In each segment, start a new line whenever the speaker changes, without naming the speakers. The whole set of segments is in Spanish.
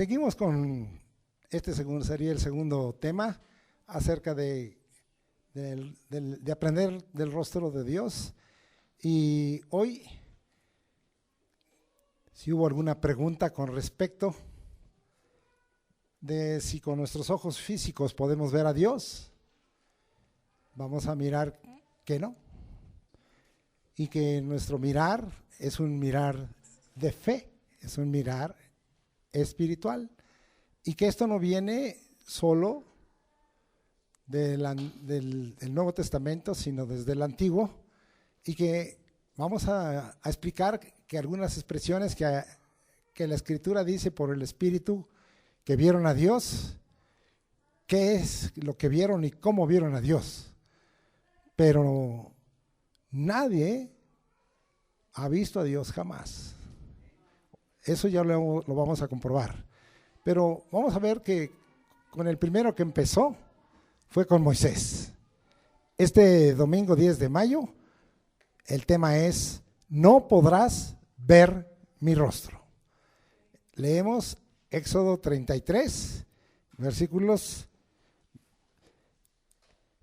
Seguimos con sería el segundo tema acerca de aprender del rostro de Dios. Y hoy, si hubo alguna pregunta con respecto de si con nuestros ojos físicos podemos ver a Dios, vamos a mirar que no. Y que nuestro mirar es un mirar de fe, es un mirar espiritual. Y que esto no viene solo del Nuevo Testamento, sino desde el Antiguo. Y que vamos a explicar que algunas expresiones que la Escritura dice por el Espíritu que vieron a Dios, qué es lo que vieron y cómo vieron a Dios. Pero nadie ha visto a Dios jamás. Eso ya lo vamos a comprobar. Pero vamos a ver que con el primero que empezó fue con Moisés. Este domingo 10 de mayo, el tema es: no podrás ver mi rostro. Leemos Éxodo 33, versículos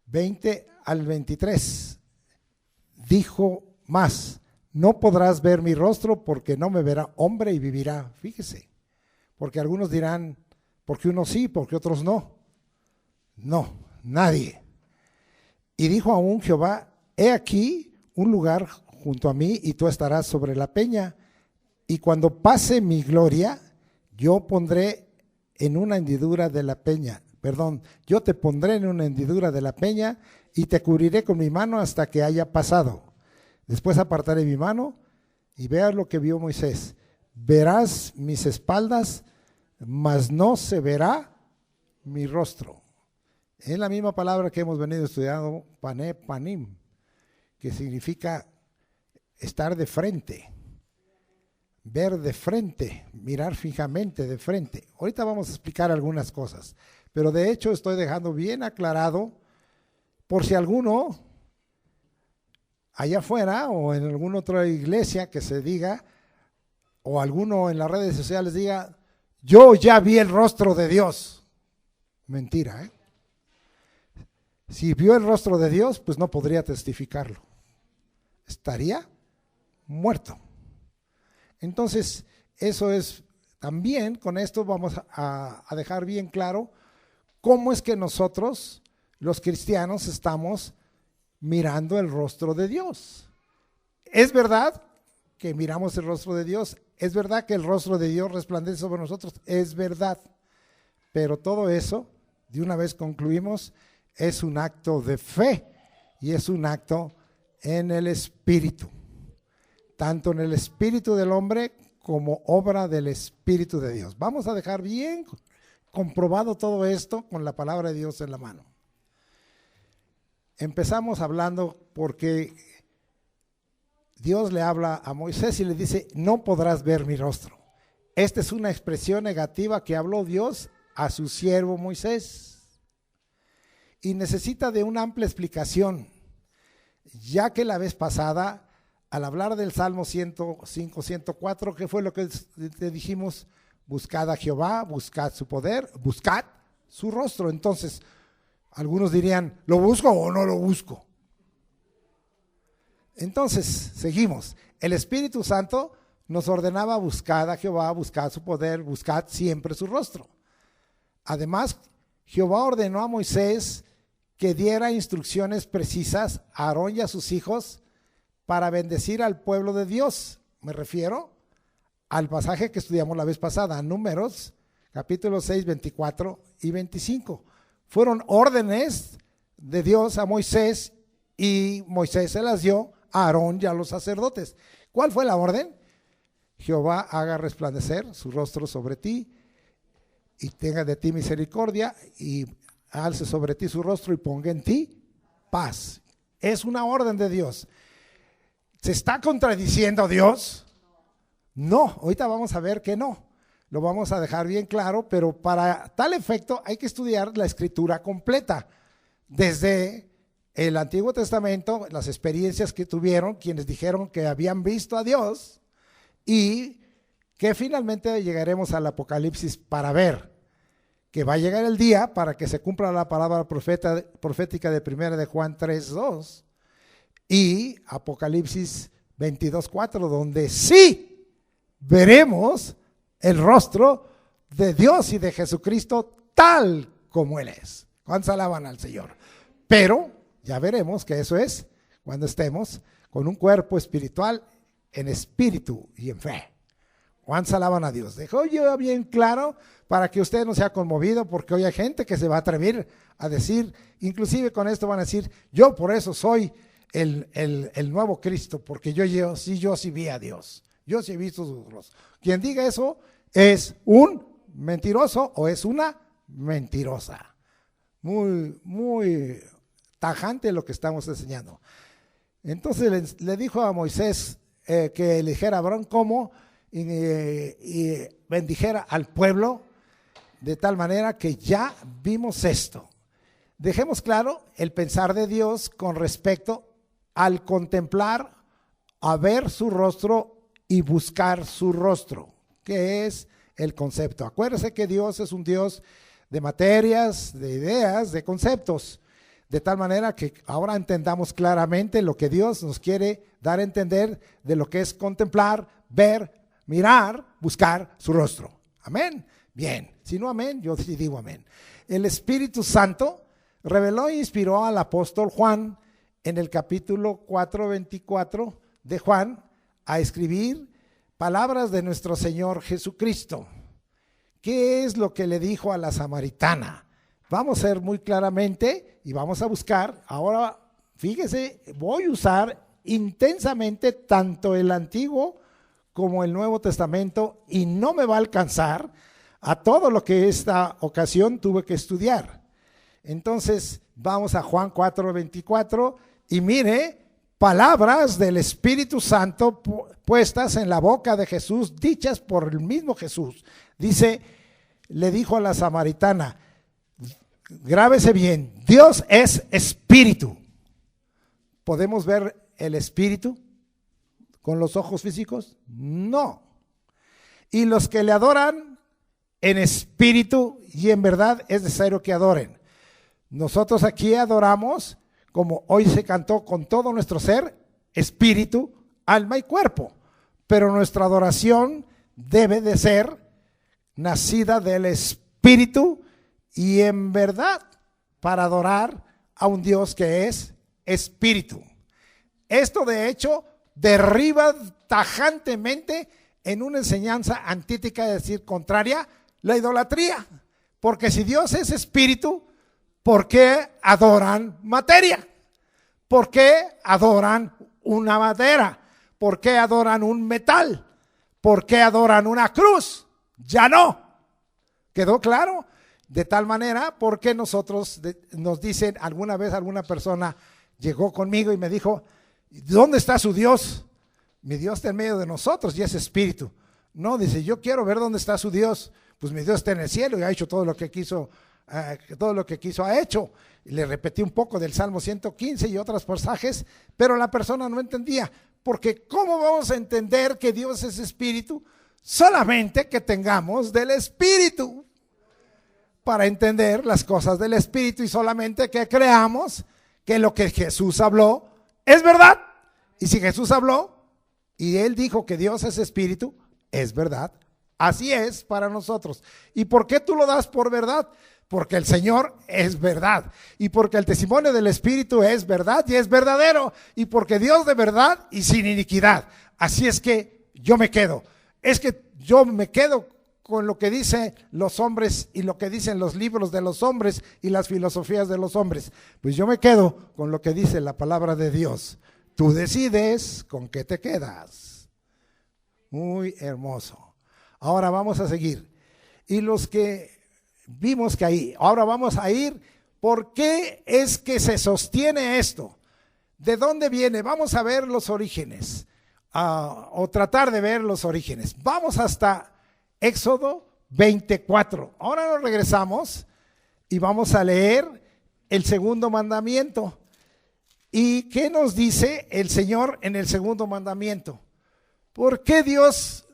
20 al 23. Dijo más: no podrás ver mi rostro porque no me verá hombre y vivirá. Fíjese, porque algunos dirán, porque unos sí, porque otros no. No, nadie. Y dijo aún Jehová: he aquí un lugar junto a mí y tú estarás sobre la peña. Y cuando pase mi gloria, yo pondré en una hendidura de la peña. Yo te pondré en una hendidura de la peña y te cubriré con mi mano hasta que haya pasado. Después apartaré mi mano y veas lo que vio Moisés. Verás mis espaldas, mas no se verá mi rostro. Es la misma palabra que hemos venido estudiando, pané, panim, que significa estar de frente, ver de frente, mirar fijamente de frente. Ahorita vamos a explicar algunas cosas, pero de hecho estoy dejando bien aclarado por si alguno allá afuera o en alguna otra iglesia que se diga, o alguno en las redes sociales diga: yo ya vi el rostro de Dios. Mentira, ¿eh? Si vio el rostro de Dios, pues no podría testificarlo. Estaría muerto. Entonces, eso es también, con esto vamos a dejar bien claro cómo es que nosotros, los cristianos, estamos mirando el rostro de Dios. Es verdad que miramos el rostro de Dios, es verdad que el rostro de Dios resplandece sobre nosotros, es verdad, pero todo eso, de una vez concluimos, es un acto de fe y es un acto en el Espíritu, tanto en el Espíritu del hombre como obra del Espíritu de Dios. Vamos a dejar bien comprobado todo esto con la palabra de Dios en la mano. Empezamos hablando porque Dios le habla a Moisés y le dice: no podrás ver mi rostro. Esta es una expresión negativa que habló Dios a su siervo Moisés. Y necesita de una amplia explicación, ya que la vez pasada, al hablar del Salmo 105, 104, ¿qué fue lo que te dijimos? Buscad a Jehová, buscad su poder, buscad su rostro. Entonces, algunos dirían: ¿lo busco o no lo busco? Entonces, seguimos. El Espíritu Santo nos ordenaba: buscad a Jehová, buscad su poder, buscad siempre su rostro. Además, Jehová ordenó a Moisés que diera instrucciones precisas a Aarón y a sus hijos para bendecir al pueblo de Dios. Me refiero al pasaje que estudiamos la vez pasada, Números, capítulo 6, 24 y 25. Fueron órdenes de Dios a Moisés y Moisés se las dio a Aarón y a los sacerdotes. ¿Cuál fue la orden? Jehová haga resplandecer su rostro sobre ti y tenga de ti misericordia y alce sobre ti su rostro y ponga en ti paz. Es una orden de Dios. ¿Se está contradiciendo Dios? No, ahorita vamos a ver que no. Lo vamos a dejar bien claro, pero para tal efecto hay que estudiar la Escritura completa. Desde el Antiguo Testamento, las experiencias que tuvieron quienes dijeron que habían visto a Dios y que finalmente llegaremos al Apocalipsis para ver que va a llegar el día para que se cumpla la palabra profética de 1 de Juan 3:2 y Apocalipsis 22:4, donde sí veremos el rostro de Dios y de Jesucristo tal como Él es. ¿Cuántos alaban al Señor? Pero ya veremos que eso es cuando estemos con un cuerpo espiritual en espíritu y en fe. ¿Cuántos alaban a Dios? Dejo yo bien claro para que usted no sea conmovido, porque hoy hay gente que se va a atrever a decir, inclusive con esto van a decir, yo por eso soy el nuevo Cristo, porque yo sí vi a Dios, yo sí he visto su rostro. Quien diga eso es un mentiroso o es una mentirosa. Muy, muy tajante lo que estamos enseñando. Entonces le dijo a Moisés que eligiera a Abraham como y bendijera al pueblo, de tal manera que ya vimos esto. Dejemos claro el pensar de Dios con respecto al contemplar, a ver su rostro y buscar su rostro, que es el concepto. Acuérdense que Dios es un Dios de materias, de ideas, de conceptos, de tal manera que ahora entendamos claramente lo que Dios nos quiere dar a entender de lo que es contemplar, ver, mirar, buscar su rostro. Amén. Bien, si no amén, yo sí digo amén. El Espíritu Santo reveló e inspiró al apóstol Juan en el capítulo 4:24 de Juan a escribir palabras de nuestro Señor Jesucristo. ¿Qué es lo que le dijo a la samaritana? Vamos a ver muy claramente y vamos a buscar. Ahora, fíjese, voy a usar intensamente tanto el Antiguo como el Nuevo Testamento y no me va a alcanzar a todo lo que esta ocasión tuve que estudiar. Entonces, vamos a Juan 4:24 y mire, palabras del Espíritu Santo puestas en la boca de Jesús, dichas por el mismo Jesús. Dice, le dijo a la samaritana, grábese bien, Dios es espíritu. ¿Podemos ver el espíritu con los ojos físicos? No. Y los que le adoran en espíritu y en verdad es necesario que adoren. Nosotros aquí adoramos, como hoy se cantó, con todo nuestro ser, espíritu, alma y cuerpo. Pero nuestra adoración debe de ser nacida del espíritu y en verdad, para adorar a un Dios que es espíritu. Esto de hecho derriba tajantemente en una enseñanza antítica, es decir, contraria, la idolatría. Porque si Dios es espíritu, ¿por qué adoran materia? ¿Por qué adoran una madera? ¿Por qué adoran un metal? ¿Por qué adoran una cruz? Ya no. ¿Quedó claro? De tal manera, porque nosotros nos dicen, alguna vez alguna persona llegó conmigo y me dijo, ¿dónde está su Dios? Mi Dios está en medio de nosotros y es espíritu. No, dice, yo quiero ver dónde está su Dios. Pues mi Dios está en el cielo y ha hecho todo lo que quiso, ha hecho. Y le repetí un poco del Salmo 115 y otros pasajes, pero la persona no entendía, porque ¿cómo vamos a entender que Dios es espíritu? Solamente que tengamos del espíritu para entender las cosas del espíritu y solamente que creamos que lo que Jesús habló es verdad. Y si Jesús habló y Él dijo que Dios es espíritu, es verdad. Así es para nosotros. ¿Y por qué tú lo das por verdad? Porque el Señor es verdad. Y porque el testimonio del Espíritu es verdad y es verdadero. Y porque Dios de verdad y sin iniquidad. Así es que yo me quedo. Es que yo me quedo con lo que dicen los hombres y lo que dicen los libros de los hombres y las filosofías de los hombres. Pues yo me quedo con lo que dice la palabra de Dios. Tú decides con qué te quedas. Muy hermoso. Ahora vamos a seguir. Y los que vimos que ahí, ahora vamos a ir, ¿por qué es que se sostiene esto? ¿De dónde viene? Vamos a ver los orígenes, o tratar de ver los orígenes. Vamos hasta Éxodo 24. Ahora nos regresamos y vamos a leer el segundo mandamiento. ¿Y qué nos dice el Señor en el segundo mandamiento? ¿Por qué Dios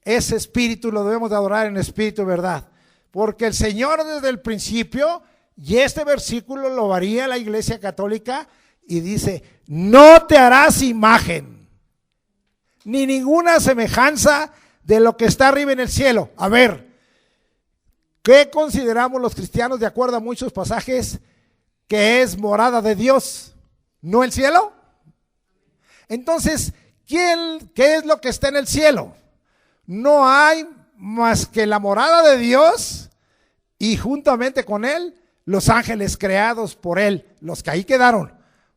ese espíritu lo debemos de adorar en espíritu y verdad. Porque el Señor desde el principio, y este versículo lo varía la Iglesia Católica y dice, no te harás imagen, ni ninguna semejanza de lo que está arriba en el cielo. A ver, ¿qué consideramos los cristianos de acuerdo a muchos pasajes que es morada de Dios? ¿No el cielo? Entonces, ¿qué es lo que está en el cielo? No hay más que la morada de Dios y juntamente con Él los ángeles creados por Él, los que ahí quedaron.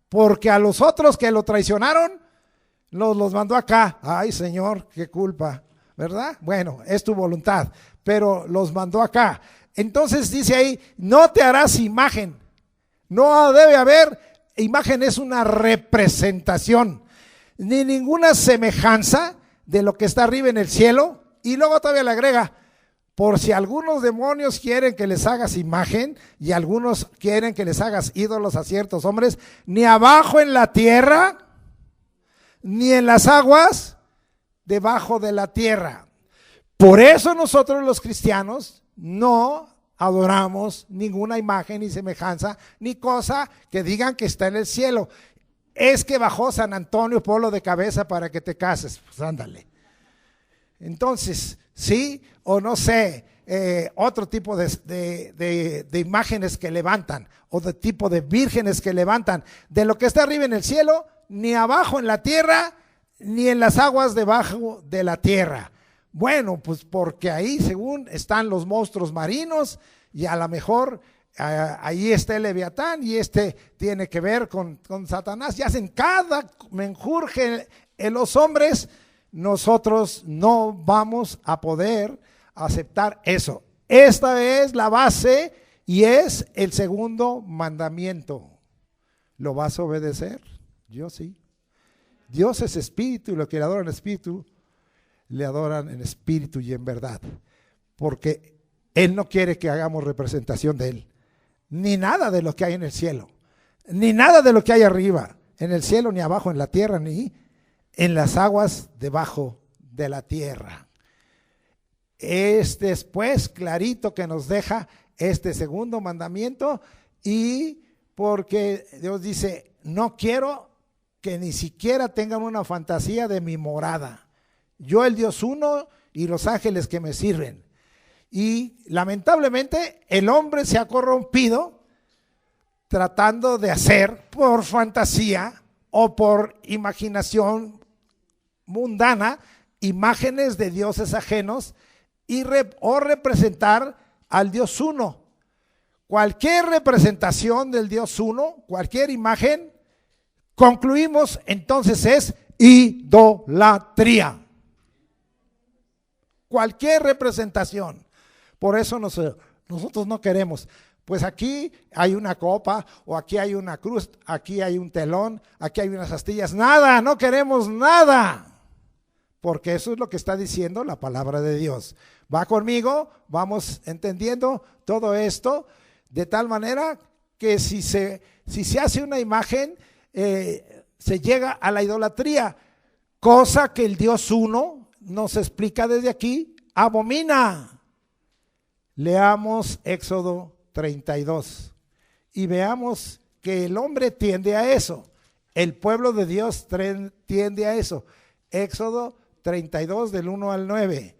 Porque a los otros que lo traicionaron, los mandó acá. Ay, Señor, qué culpa, ¿verdad? Bueno, es tu voluntad, pero los mandó acá. Entonces dice ahí, no te harás imagen. No debe haber, imagen es una representación, ni ninguna semejanza de lo que está arriba en el cielo. Y luego todavía le agrega, por si algunos demonios quieren que les hagas imagen y algunos quieren que les hagas ídolos a ciertos hombres, ni abajo en la tierra, ni en las aguas debajo de la tierra. Por eso nosotros los cristianos no adoramos ninguna imagen ni semejanza, ni cosa que digan que está en el cielo. Es que bajó San Antonio, ponlo de cabeza para que te cases. Pues ándale. Entonces, sí o no sé, otro tipo de imágenes que levantan, o de tipo de vírgenes que levantan, de lo que está arriba en el cielo, ni abajo en la tierra, ni en las aguas debajo de la tierra. Bueno, pues porque ahí según están los monstruos marinos y a lo mejor ahí está el Leviatán y tiene que ver con Satanás y hacen cada menjurje en los hombres. Nosotros no vamos a poder aceptar eso. Esta es la base y es el segundo mandamiento. ¿Lo vas a obedecer? Yo sí. Dios es espíritu y los que le adoran en espíritu, le adoran en espíritu y en verdad. Porque Él no quiere que hagamos representación de Él. Ni nada de lo que hay en el cielo. Ni nada de lo que hay arriba. En el cielo, ni abajo en la tierra, ni en las aguas debajo de la tierra. Es después clarito que nos deja este segundo mandamiento, y porque Dios dice, no quiero que ni siquiera tengan una fantasía de mi morada. Yo el Dios uno y los ángeles que me sirven. Y lamentablemente el hombre se ha corrompido tratando de hacer por fantasía o por imaginación mundana imágenes de dioses ajenos o representar al Dios uno. Cualquier representación del Dios uno, cualquier imagen, concluimos entonces es idolatría. Cualquier representación. Por eso nosotros no queremos. Pues aquí hay una copa, o aquí hay una cruz, aquí hay un telón, aquí hay unas astillas. Nada, no queremos nada. Porque eso es lo que está diciendo la palabra de Dios. Va conmigo, vamos entendiendo todo esto, de tal manera que si se hace una imagen, se llega a la idolatría, cosa que el Dios uno nos explica desde aquí, abomina. Leamos Éxodo 32 y veamos que el hombre tiende a eso, el pueblo de Dios tiende a eso. Éxodo 32 del 1 al 9.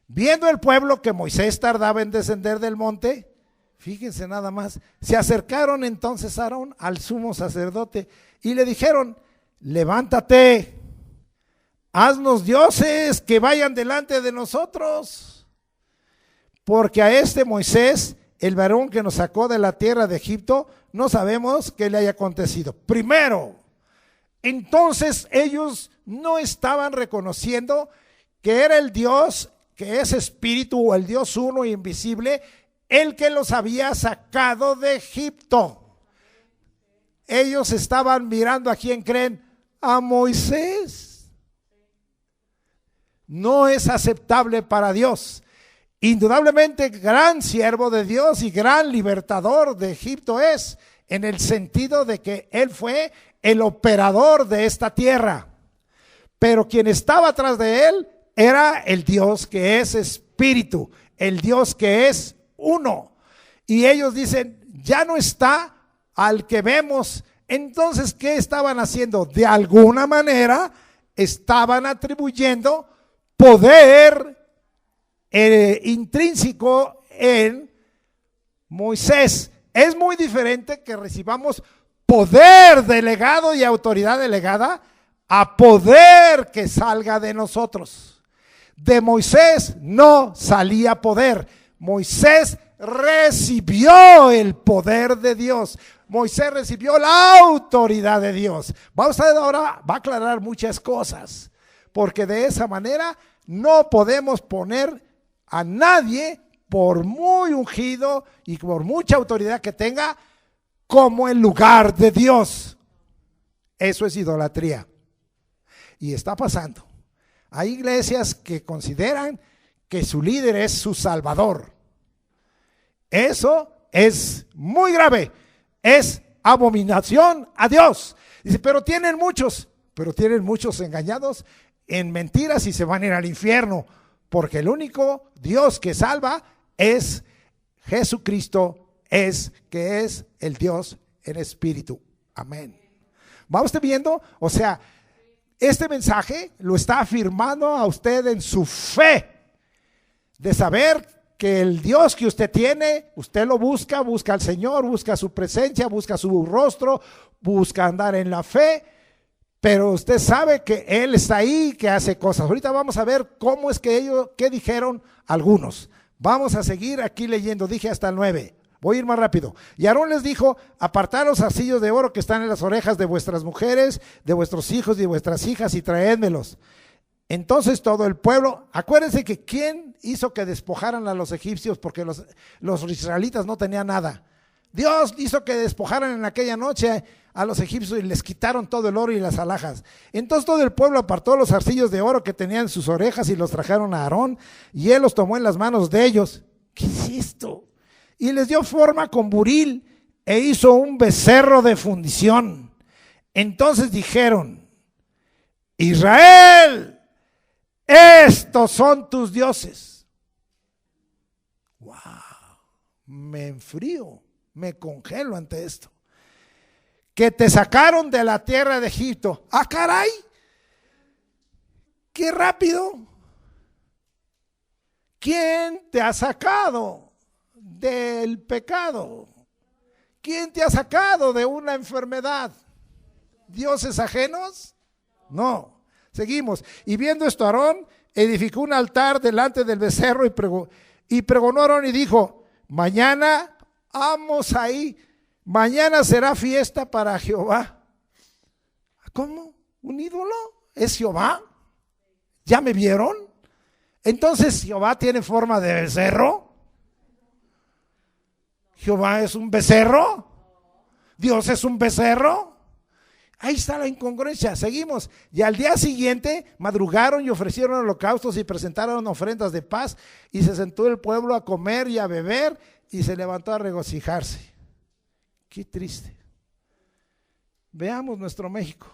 Viendo el pueblo que Moisés tardaba en descender del monte, fíjense nada más, se acercaron entonces a Aarón, al sumo sacerdote, y le dijeron, levántate, haznos dioses que vayan delante de nosotros, porque a este Moisés, el varón que nos sacó de la tierra de Egipto, no sabemos qué le haya acontecido. Primero, entonces ellos no estaban reconociendo que era el Dios, que es espíritu, o el Dios uno e invisible, el que los había sacado de Egipto. Ellos estaban mirando a quién creen, a Moisés. No es aceptable para Dios. Indudablemente gran siervo de Dios y gran libertador de Egipto es, en el sentido de que él fue el operador de esta tierra. Pero quien estaba atrás de él era el Dios que es espíritu, el Dios que es uno. Y ellos dicen, ya no está al que vemos. Entonces, ¿qué estaban haciendo? De alguna manera estaban atribuyendo poder intrínseco en Moisés. Es muy diferente que recibamos poder delegado y autoridad delegada a poder que salga de nosotros. De Moisés no salía poder. Moisés recibió el poder de Dios. Moisés recibió la autoridad de Dios. Ahora va a aclarar muchas cosas, porque de esa manera no podemos poner a nadie, por muy ungido y por mucha autoridad que tenga, como en lugar de Dios. Eso es idolatría. Y está pasando. Hay iglesias que consideran que su líder es su salvador. Eso es muy grave. Es abominación a Dios. Dice, pero tienen muchos engañados en mentiras y se van a ir al infierno, porque el único Dios que salva es Jesucristo, que es el Dios en espíritu. Amén. ¿Va usted viendo? O sea, este mensaje lo está afirmando a usted en su fe, de saber que el Dios que usted tiene, usted lo busca al Señor, busca su presencia, busca su rostro, busca andar en la fe, pero usted sabe que Él está ahí, que hace cosas. Ahorita vamos a ver cómo es que ellos, qué dijeron algunos. Vamos a seguir aquí leyendo, dije hasta el 9. Voy a ir más rápido. Y Aarón les dijo, apartad los zarcillos de oro que están en las orejas de vuestras mujeres, de vuestros hijos y de vuestras hijas, y traédmelos. Entonces todo el pueblo, acuérdense que ¿quién hizo que despojaran a los egipcios? Porque los israelitas no tenían nada. Dios hizo que despojaran en aquella noche a los egipcios y les quitaron todo el oro y las alhajas. Entonces todo el pueblo apartó los zarcillos de oro que tenían en sus orejas y los trajeron a Aarón, y él los tomó en las manos de ellos. ¿Qué es esto? Y les dio forma con buril e hizo un becerro de fundición. Entonces dijeron, Israel, estos son tus dioses. Wow, me enfrío, me congelo ante esto. Que te sacaron de la tierra de Egipto. ¡Ah, caray! ¡Qué rápido! ¿Quién te ha sacado del pecado? ¿Quién te ha sacado de una enfermedad? ¿Dioses ajenos? No. Seguimos. Y viendo esto, Aarón edificó un altar delante del becerro y pregonó a Aarón y dijo, mañana, vamos ahí, mañana será fiesta para Jehová. ¿Cómo? ¿Un ídolo? ¿Es Jehová? ¿Ya me vieron? Entonces, ¿Jehová tiene forma de becerro? ¿Jehová es un becerro? ¿Dios es un becerro? Ahí está la incongruencia. Seguimos. Y al día siguiente madrugaron y ofrecieron holocaustos y presentaron ofrendas de paz, y se sentó el pueblo a comer y a beber y se levantó a regocijarse. Qué triste. Veamos nuestro México,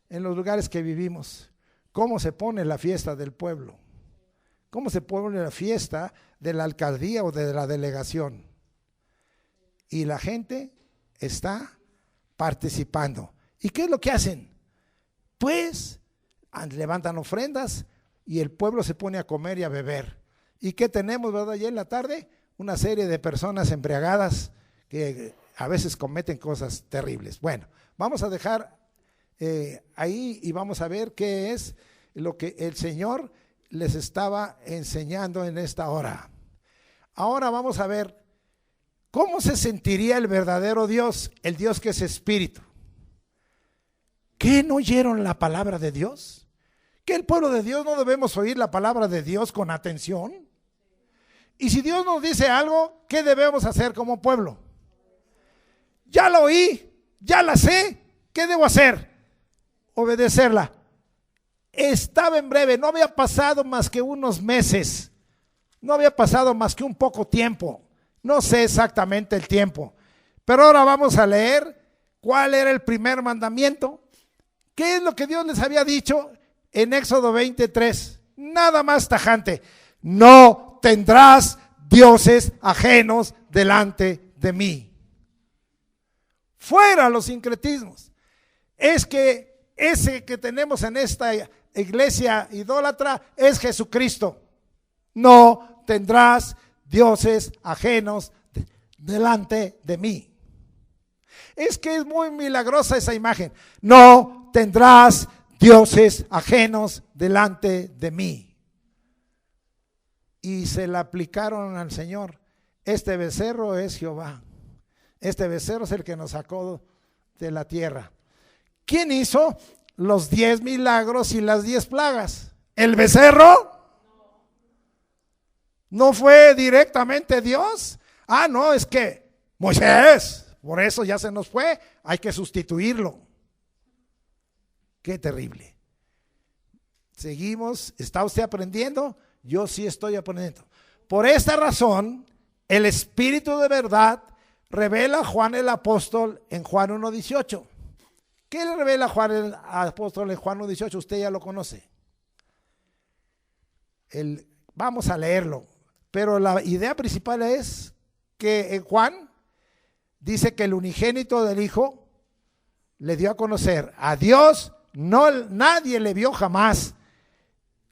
en los lugares que vivimos, cómo se pone la fiesta del pueblo, cómo se pone la fiesta de la alcaldía o de la delegación. Y la gente está participando. ¿Y qué es lo que hacen? Pues levantan ofrendas y el pueblo se pone a comer y a beber. ¿Y qué tenemos, verdad? Allá en la tarde, una serie de personas embriagadas que a veces cometen cosas terribles. Bueno, vamos a dejar ahí y vamos a ver qué es lo que el Señor les estaba enseñando en esta hora. Ahora vamos a ver cómo se sentiría el verdadero Dios, el Dios que es espíritu. ¿Qué no oyeron la palabra de Dios? ¿Que el pueblo de Dios no debemos oír la palabra de Dios con atención? Y si Dios nos dice algo, ¿qué debemos hacer como pueblo? Ya la oí, ya la sé, ¿qué debo hacer? Obedecerla. Estaba en breve, no había pasado más que unos meses, no había pasado más que un poco tiempo, no sé exactamente el tiempo, pero ahora vamos a leer cuál era el primer mandamiento. ¿Qué es lo que Dios les había dicho en Éxodo 23? nada más tajante: no tendrás dioses ajenos delante de mí. Fuera los sincretismos. Es que ese que tenemos en esta iglesia idólatra es Jesucristo. No tendrás dioses ajenos delante de mí. Es que es muy milagrosa esa imagen. No tendrás dioses ajenos delante de mí. Y se la aplicaron al Señor. Este becerro es Jehová. Este becerro es el que nos sacó de la tierra. ¿Quién hizo los 10 milagros y las 10 plagas? ¿El becerro? ¿No fue directamente Dios? Ah, no, es que Moisés, por eso ya se nos fue, hay que sustituirlo. Qué terrible. Seguimos, ¿está usted aprendiendo? Yo sí estoy aprendiendo. Por esta razón, el Espíritu de verdad revela a Juan el apóstol en Juan 1:18. ¿Qué le revela Juan el apóstol en Juan 1:18? Usted ya lo conoce. Vamos a leerlo, pero la idea principal es que en Juan dice que el unigénito del Hijo le dio a conocer a Dios, nadie le vio jamás.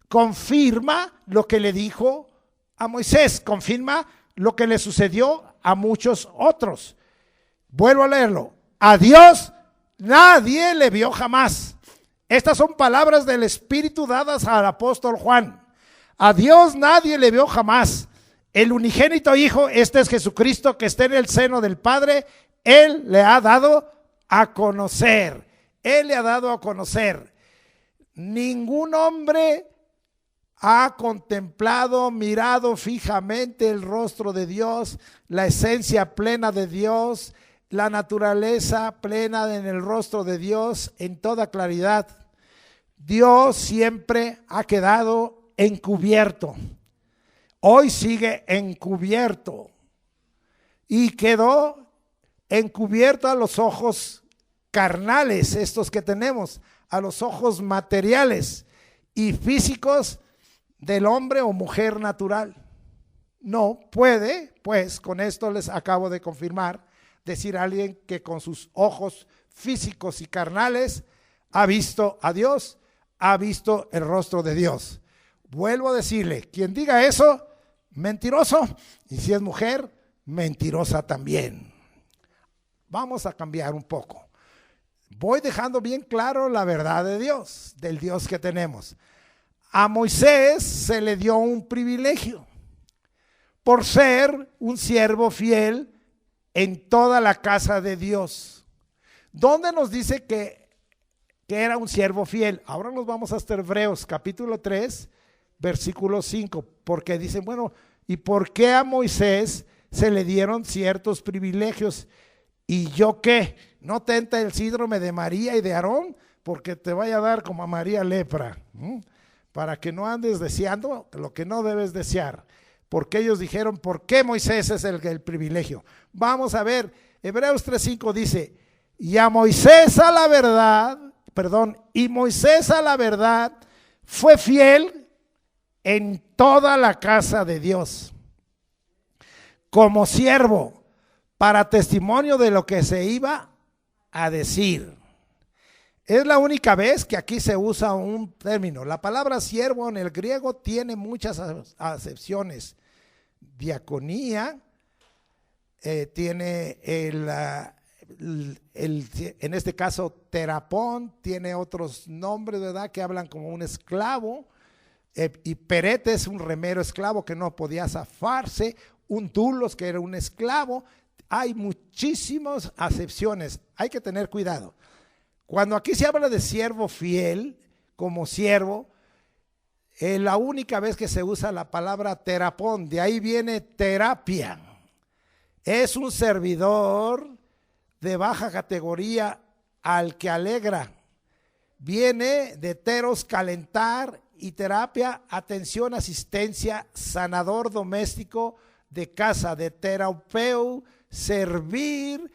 Confirma lo que le dijo a Moisés, confirma lo que le sucedió a muchos otros. Vuelvo a leerlo: a Dios nadie le vio jamás. Estas son palabras del Espíritu dadas al apóstol Juan. A Dios nadie le vio jamás. El unigénito Hijo, este es Jesucristo, que está en el seno del Padre, Él le ha dado a conocer. Él le ha dado a conocer. Ningún hombre ha contemplado, mirado fijamente el rostro de Dios, la esencia plena de Dios, la naturaleza plena en el rostro de Dios en toda claridad. Dios siempre ha quedado encubierto. Hoy sigue encubierto y quedó encubierto a los ojos carnales, estos que tenemos, a los ojos materiales y físicos del hombre o mujer natural. No puede, pues, con esto les acabo de confirmar, decir a alguien que con sus ojos físicos y carnales ha visto a Dios, ha visto el rostro de Dios. Vuelvo a decirle, quien diga eso, mentiroso, y si es mujer, mentirosa también. Vamos a cambiar un poco. Voy dejando bien claro la verdad de Dios, del Dios que tenemos. A Moisés se le dio un privilegio por ser un siervo fiel en toda la casa de Dios. ¿Dónde nos dice que era un siervo fiel? Ahora nos vamos hasta Hebreos capítulo 3, versículo 5, porque dicen, bueno, ¿y por qué a Moisés se le dieron ciertos privilegios? ¿Y yo qué? ¿No tenta el síndrome de María y de Aarón? Porque te vaya a dar como a María lepra, para que no andes deseando lo que no debes desear. Porque ellos dijeron, ¿por qué Moisés es el privilegio? Vamos a ver, Hebreos 3:5 dice, y Moisés a la verdad fue fiel en toda la casa de Dios, como siervo, para testimonio de lo que se iba a decir. Es la única vez que aquí se usa un término. La palabra siervo en el griego tiene muchas acepciones. Diaconía, tiene en este caso terapón, tiene otros nombres, ¿verdad?, que hablan como un esclavo. Y perete es un remero esclavo que no podía zafarse. Un dulos, que era un esclavo. Hay muchísimas acepciones, hay que tener cuidado. Cuando aquí se habla de siervo fiel, como siervo, la única vez que se usa la palabra terapón, de ahí viene terapia. Es un servidor de baja categoría al que alegra. Viene de teros, calentar, y terapia, atención, asistencia, sanador doméstico de casa, de terapeu, servir,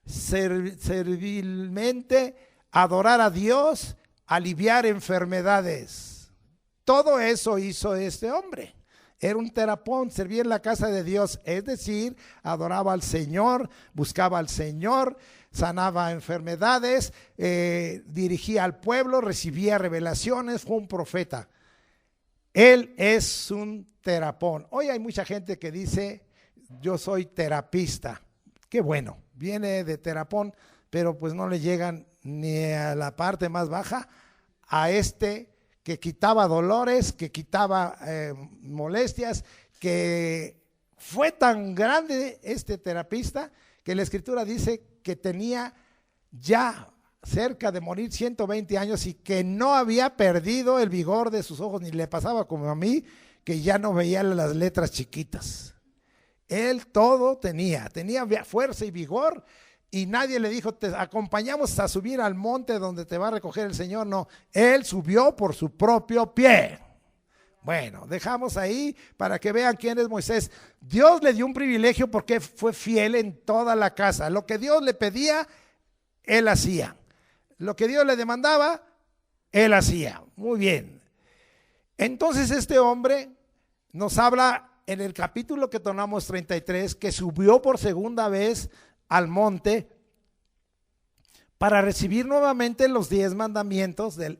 servilmente, adorar a Dios, aliviar enfermedades. todo eso hizo este hombre. Era un terapón, servía en la casa de Dios, es decir, adoraba al Señor, buscaba al Señor, sanaba enfermedades, dirigía al pueblo, recibía revelaciones, fue un profeta. Él es un terapón. Hoy hay mucha gente que dice, yo soy terapista. Qué bueno, viene de terapón, pero pues no le llegan ni a la parte más baja a este que quitaba dolores, que quitaba molestias, que fue tan grande este terapista que la Escritura dice que tenía ya cerca de morir 120 años y que no había perdido el vigor de sus ojos, ni le pasaba como a mí, que ya no veía las letras chiquitas. Él todo tenía fuerza y vigor, y nadie le dijo, te acompañamos a subir al monte donde te va a recoger el Señor. No, él subió por su propio pie. Bueno, dejamos ahí para que vean quién es Moisés. Dios le dio un privilegio porque fue fiel en toda la casa. Lo que Dios le pedía, él hacía. Lo que Dios le demandaba, él hacía. Muy bien. Entonces este hombre nos habla en el capítulo que tomamos 33, que subió por segunda vez al monte para recibir nuevamente los 10 mandamientos de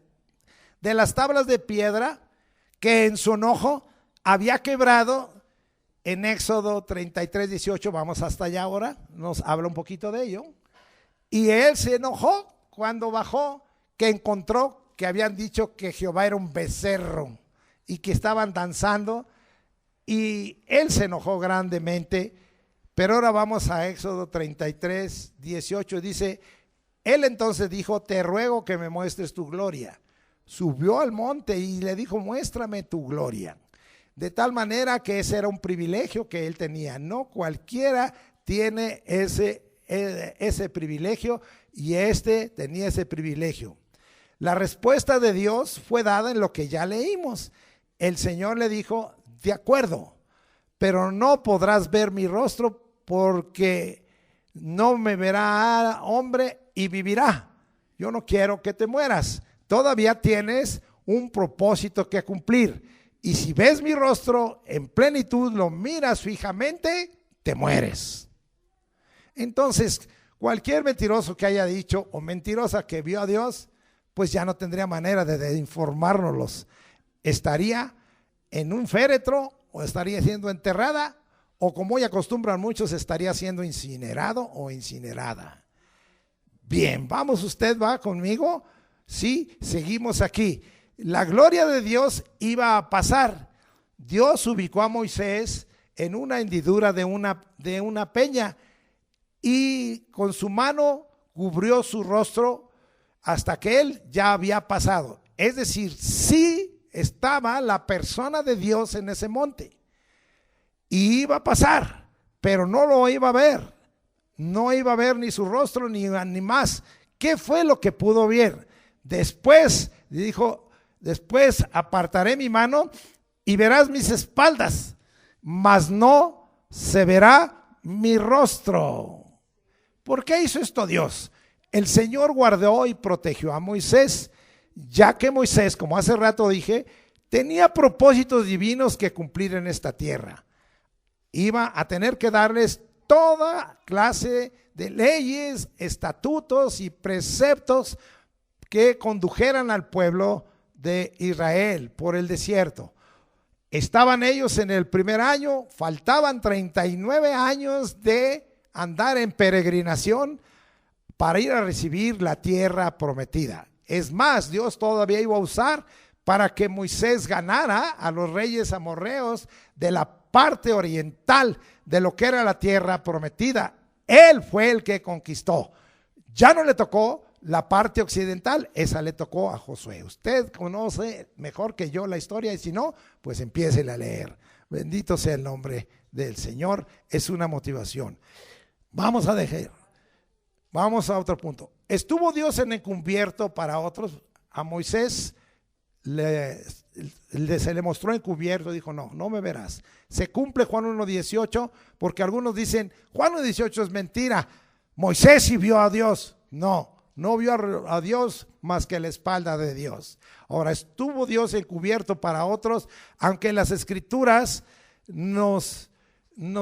las tablas de piedra que en su enojo había quebrado en Éxodo 33, 18. Vamos hasta allá ahora, nos habla un poquito de ello. Y él se enojó cuando bajó, que encontró que habían dicho que Jehová era un becerro y que estaban danzando, y él se enojó grandemente. Pero ahora vamos a Éxodo 33, 18, dice, él entonces dijo, te ruego que me muestres tu gloria. Subió al monte y le dijo, muéstrame tu gloria. De tal manera que ese era un privilegio que él tenía. No cualquiera tiene ese privilegio, y este tenía ese privilegio. La respuesta de Dios fue dada en lo que ya leímos. El Señor le dijo, de acuerdo, pero no podrás ver mi rostro, porque no me verá hombre y vivirá. Yo no quiero que te mueras. Todavía tienes un propósito que cumplir. Y si ves mi rostro en plenitud, lo miras fijamente, te mueres. Entonces, cualquier mentiroso que haya dicho o mentirosa que vio a Dios, pues ya no tendría manera de informárnoslos. Estaría en un féretro, o estaría siendo enterrada, o como hoy acostumbran muchos, estaría siendo incinerado o incinerada. Bien, vamos, usted va conmigo. Sí, seguimos aquí. La gloria de Dios iba a pasar. Dios ubicó a Moisés en una hendidura de una peña, y con su mano cubrió su rostro hasta que él ya había pasado. Es decir, sí estaba la persona de Dios en ese monte. Y iba a pasar, pero no lo iba a ver. No iba a ver ni su rostro ni más. ¿Qué fue lo que pudo ver? Después dijo, después apartaré mi mano y verás mis espaldas, mas no se verá mi rostro. ¿Por qué hizo esto Dios? El Señor guardó y protegió a Moisés, ya que Moisés, como hace rato dije, tenía propósitos divinos que cumplir en esta tierra. Iba a tener que darles toda clase de leyes, estatutos y preceptos que condujeran al pueblo de Israel por el desierto. Estaban ellos en el primer año, faltaban 39 años de andar en peregrinación para ir a recibir la tierra prometida. Es más, Dios todavía iba a usar para que Moisés ganara a los reyes amorreos de la parte oriental de lo que era la tierra prometida. Él fue el que conquistó. Ya no le tocó la parte occidental, esa le tocó a Josué. Usted conoce mejor que yo la historia, y si no, pues empiece a leer. Bendito sea el nombre del Señor. Es una motivación. Vamos a otro punto. ¿Estuvo Dios en encubierto para otros? A Moisés se le mostró encubierto, dijo, no me verás. Se cumple Juan 1:18, porque algunos dicen, Juan 1:18 es mentira, Moisés sí vio a Dios. No no vio a Dios más que la espalda de Dios. Ahora, estuvo Dios encubierto para otros, aunque las Escrituras nos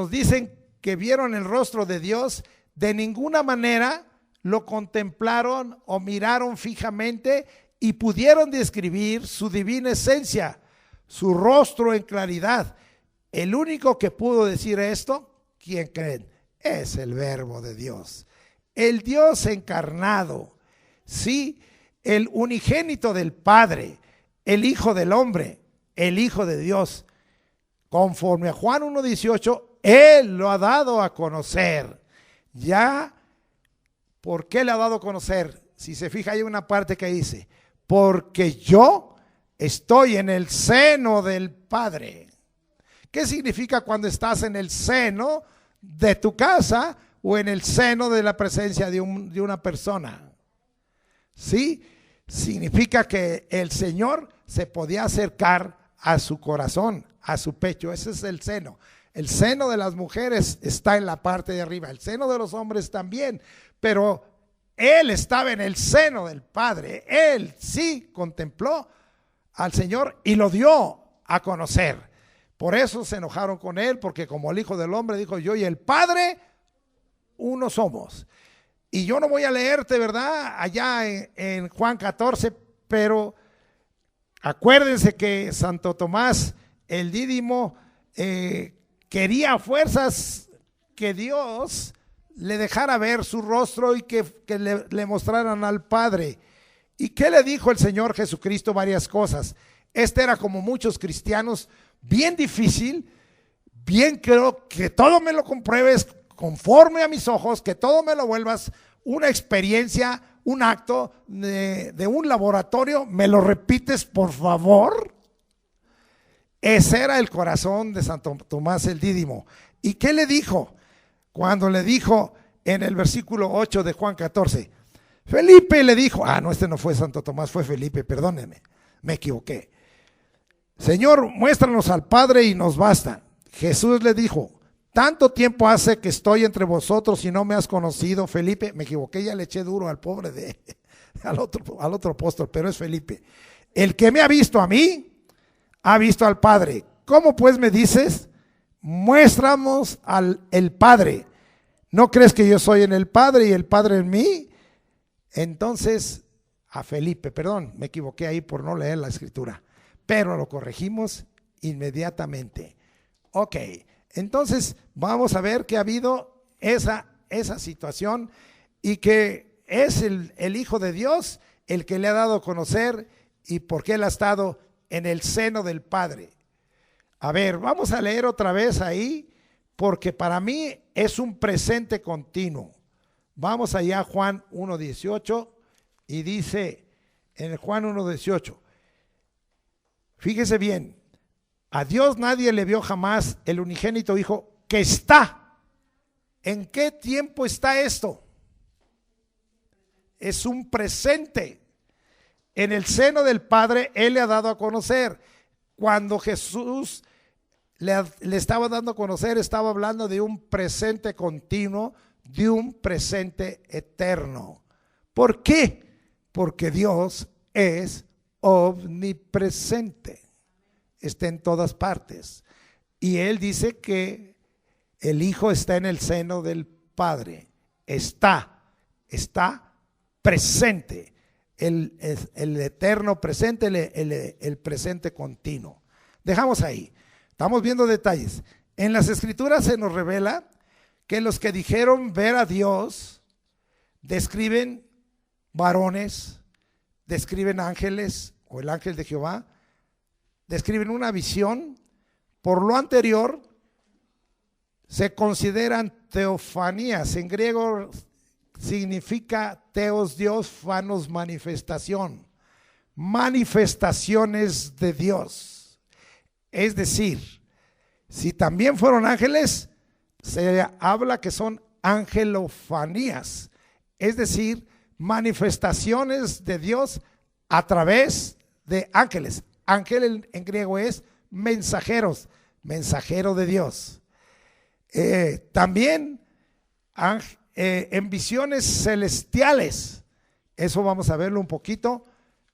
dicen que vieron el rostro de Dios, de ninguna manera lo contemplaron o miraron fijamente y pudieron describir su divina esencia, su rostro en claridad. El único que pudo decir esto, ¿quién creen? Es el Verbo de Dios, el Dios encarnado, sí, el unigénito del Padre, el Hijo del Hombre, el Hijo de Dios. Conforme a Juan 1:18, Él lo ha dado a conocer. Ya, ¿por qué le ha dado a conocer? Si se fija, hay una parte que dice, porque yo estoy en el seno del Padre. ¿Qué significa cuando estás en el seno de tu casa o en el seno de la presencia de una persona? Sí, significa que el Señor se podía acercar a su corazón, a su pecho. Ese es el seno. El seno de las mujeres está en la parte de arriba, el seno de los hombres también, pero Él estaba en el seno del Padre. Él sí contempló al Señor y lo dio a conocer. Por eso se enojaron con Él, porque como el Hijo del Hombre dijo, yo y el Padre uno somos. Y yo no voy a leerte, ¿verdad? Allá en Juan 14, pero acuérdense que Santo Tomás, el Dídimo, quería a fuerzas que Dios le dejara ver su rostro y que le mostraran al Padre. ¿Y qué le dijo el Señor Jesucristo? Varias cosas. Este era, como muchos cristianos, bien difícil, bien creo que todo me lo compruebes conforme a mis ojos, que todo me lo vuelvas una experiencia, un acto de un laboratorio. ¿Me lo repites, por favor? Ese era el corazón de Santo Tomás el Dídimo. ¿Y qué le dijo? Cuando le dijo en el versículo 8 de Juan 14, Felipe le dijo, no, este no fue Santo Tomás, fue Felipe, perdóneme, me equivoqué. Señor, muéstranos al Padre y nos basta. Jesús le dijo, tanto tiempo hace que estoy entre vosotros y no me has conocido. Felipe, me equivoqué, ya le eché duro al pobre al otro apóstol, pero es Felipe. El que me ha visto a mí, ha visto al Padre. ¿Cómo pues me dices? Muéstranos el Padre. ¿No crees que yo soy en el Padre y el Padre en mí? Entonces, a Felipe, perdón, me equivoqué ahí por no leer la escritura, pero lo corregimos inmediatamente. Ok, entonces vamos a ver que ha habido esa situación y que es el Hijo de Dios el que le ha dado a conocer y porque Él ha estado en el seno del Padre. A ver, vamos a leer otra vez ahí, porque para mí es un presente continuo. Vamos allá a Juan 1:18 y dice en el Juan 1:18, fíjese bien, a Dios nadie le vio jamás, el unigénito Hijo que está. ¿En qué tiempo está esto? Es un presente. En el seno del Padre Él le ha dado a conocer. Cuando Jesús le estaba dando a conocer, estaba hablando de un presente continuo, de un presente eterno. ¿Por qué? Porque Dios es omnipresente, está en todas partes. Y Él dice que el Hijo está en el seno del Padre, está presente. El eterno presente, el presente continuo. Dejamos ahí, estamos viendo detalles. En las Escrituras se nos revela que los que dijeron ver a Dios describen varones, describen ángeles o el ángel de Jehová, describen una visión. Por lo anterior se consideran teofanías. En griego significa teos, Dios, fanos, manifestación, manifestaciones de Dios. Es decir, si también fueron ángeles, se habla que son angelofanías, es decir, manifestaciones de Dios a través de ángeles. Ángel en griego es mensajeros, mensajero de Dios. También en visiones celestiales Eso vamos a verlo un poquito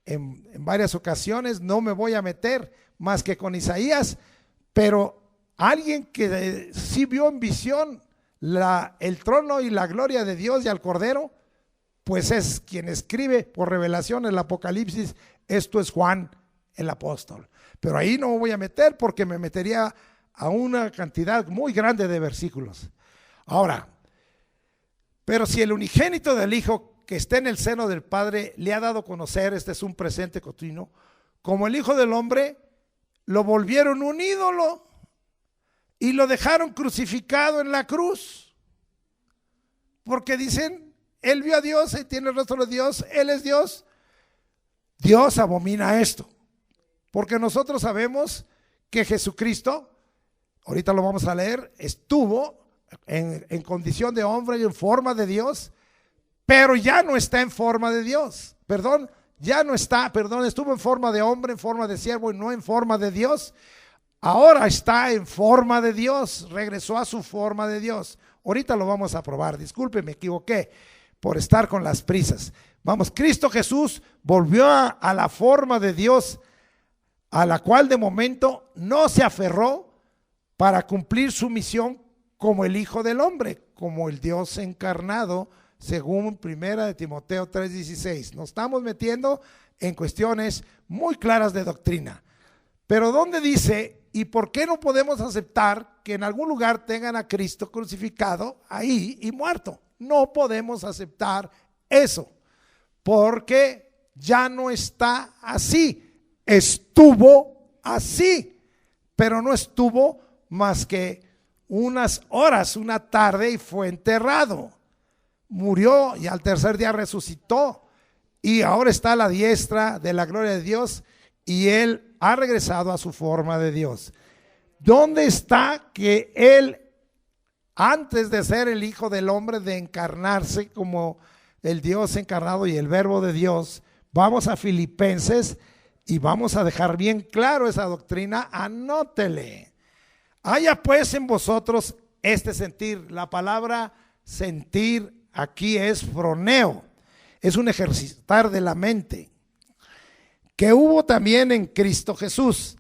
en varias ocasiones. No me voy a meter más que con Isaías, pero alguien que sí vio en visión el trono y la gloria de Dios y al Cordero, pues es quien escribe por revelación el Apocalipsis. Esto es Juan el apóstol. Pero ahí no me voy a meter porque me metería a una cantidad muy grande de versículos. Ahora, pero si el unigénito del Hijo que está en el seno del Padre le ha dado a conocer, este es un presente continuo, como el Hijo del Hombre, lo volvieron un ídolo y lo dejaron crucificado en la cruz, porque dicen, él vio a Dios y tiene el rostro de Dios, él es Dios. Dios abomina esto, porque nosotros sabemos que Jesucristo, ahorita lo vamos a leer, estuvo en condición de hombre y en forma de Dios, pero ya no está en forma de Dios, estuvo en forma de hombre, en forma de siervo y no en forma de Dios. Ahora está en forma de Dios, regresó a su forma de Dios. Ahorita lo vamos a probar, disculpe, me equivoqué por estar con las prisas. Vamos, Cristo Jesús volvió a la forma de Dios, a la cual de momento no se aferró para cumplir su misión como el Hijo del Hombre, como el Dios encarnado, según 1 de Timoteo 3:16. Nos estamos metiendo en cuestiones muy claras de doctrina. Pero ¿dónde dice y por qué no podemos aceptar que en algún lugar tengan a Cristo crucificado ahí y muerto? No podemos aceptar eso, porque ya no está así. Estuvo así, pero no estuvo más que unas horas, una tarde, y fue enterrado. Murió y al tercer día resucitó y ahora está a la diestra de la gloria de Dios y él ha regresado a su forma de Dios. ¿Dónde está que él, antes de ser el Hijo del Hombre, de encarnarse como el Dios encarnado y el Verbo de Dios? Vamos a Filipenses y vamos a dejar bien claro esa doctrina. Anótele. Haya pues en vosotros este sentir. La palabra sentir aquí es froneo, es un ejercitar de la mente, que hubo también en Cristo Jesús,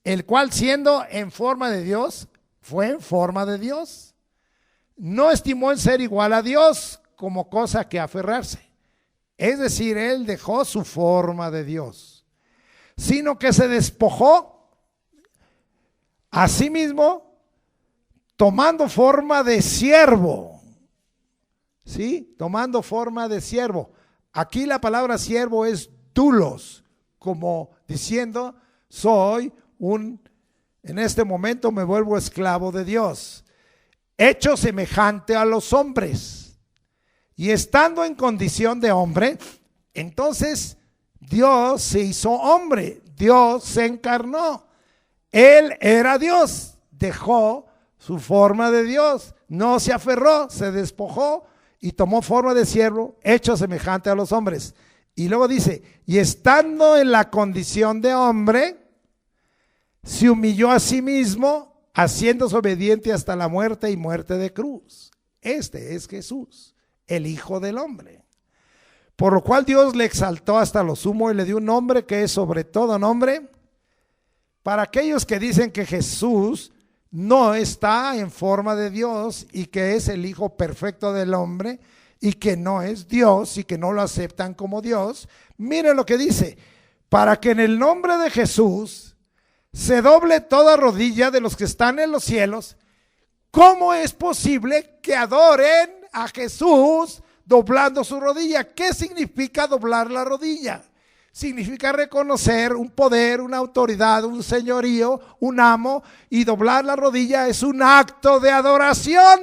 el cual siendo en forma de Dios, fue en forma de Dios. No estimó en ser igual a Dios como cosa que aferrarse. Es decir, él dejó su forma de Dios, sino que se despojó a sí mismo, tomando forma de siervo. ¿Sí? Tomando forma de siervo. Aquí la palabra siervo es doulos, como diciendo, en este momento me vuelvo esclavo de Dios, hecho semejante a los hombres. Y estando en condición de hombre, entonces Dios se hizo hombre, Dios se encarnó. Él era Dios, dejó su forma de Dios, no se aferró, se despojó y tomó forma de siervo, hecho semejante a los hombres. Y luego dice, y estando en la condición de hombre, se humilló a sí mismo, haciéndose obediente hasta la muerte y muerte de cruz. Este es Jesús, el Hijo del Hombre. Por lo cual Dios le exaltó hasta lo sumo y le dio un nombre que es sobre todo nombre. Para aquellos que dicen que Jesús no está en forma de Dios y que es el Hijo perfecto del hombre y que no es Dios y que no lo aceptan como Dios, miren lo que dice: para que en el nombre de Jesús se doble toda rodilla de los que están en los cielos. ¿Cómo es posible que adoren a Jesús doblando su rodilla? ¿Qué significa doblar la rodilla? Significa reconocer un poder, una autoridad, un señorío, un amo, y doblar la rodilla es un acto de adoración.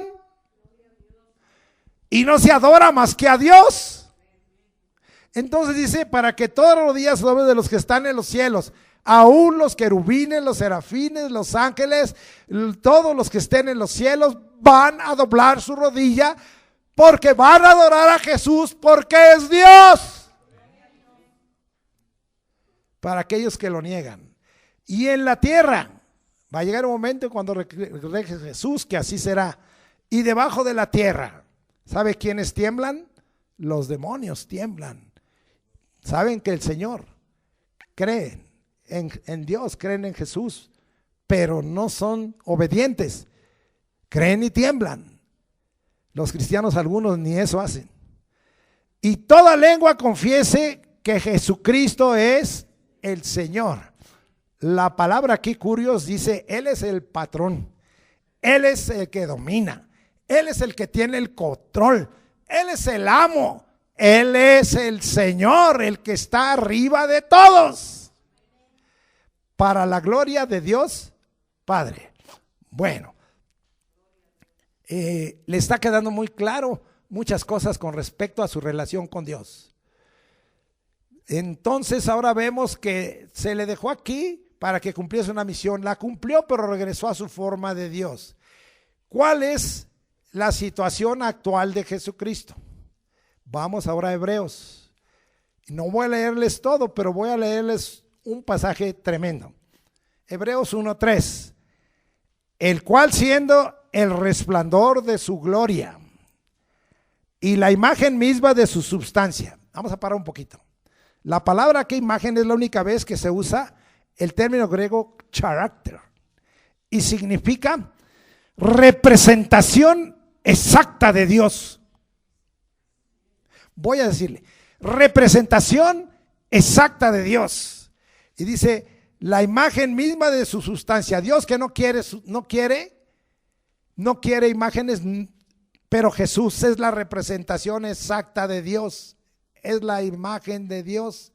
Y no se adora más que a Dios. Entonces dice, para que todas las rodillas se doblen de los que están en los cielos, aún los querubines, los serafines, los ángeles, todos los que estén en los cielos van a doblar su rodilla porque van a adorar a Jesús porque es Dios. Para aquellos que lo niegan. Y en la tierra va a llegar un momento cuando regrese Jesús, que así será. Y debajo de la tierra, ¿sabe quiénes tiemblan? Los demonios tiemblan. saben que el Señor, creen en Dios, creen en Jesús, pero no son obedientes, creen y tiemblan. Los cristianos algunos ni eso hacen. Y toda lengua confiese que Jesucristo es el Señor. La palabra aquí, curios, dice, Él es el patrón, Él es el que domina, Él es el que tiene el control, Él es el amo, Él es el Señor, el que está arriba de todos, para la gloria de Dios Padre. Bueno, le está quedando muy claro muchas cosas con respecto a su relación con Dios. Entonces ahora vemos que se le dejó aquí para que cumpliese una misión. La cumplió, pero regresó a su forma de Dios. ¿Cuál es la situación actual de Jesucristo? Vamos ahora a Hebreos. No voy a leerles todo, pero voy a leerles un pasaje tremendo. Hebreos 1:3. El cual, siendo el resplandor de su gloria y la imagen misma de su substancia. Vamos a parar un poquito. La palabra que imagen es la única vez que se usa el término griego character y significa representación exacta de Dios. Voy a decirle, representación exacta de Dios. Y dice, la imagen misma de su sustancia. Dios que no quiere imágenes, pero Jesús es la representación exacta de Dios. Es la imagen de Dios,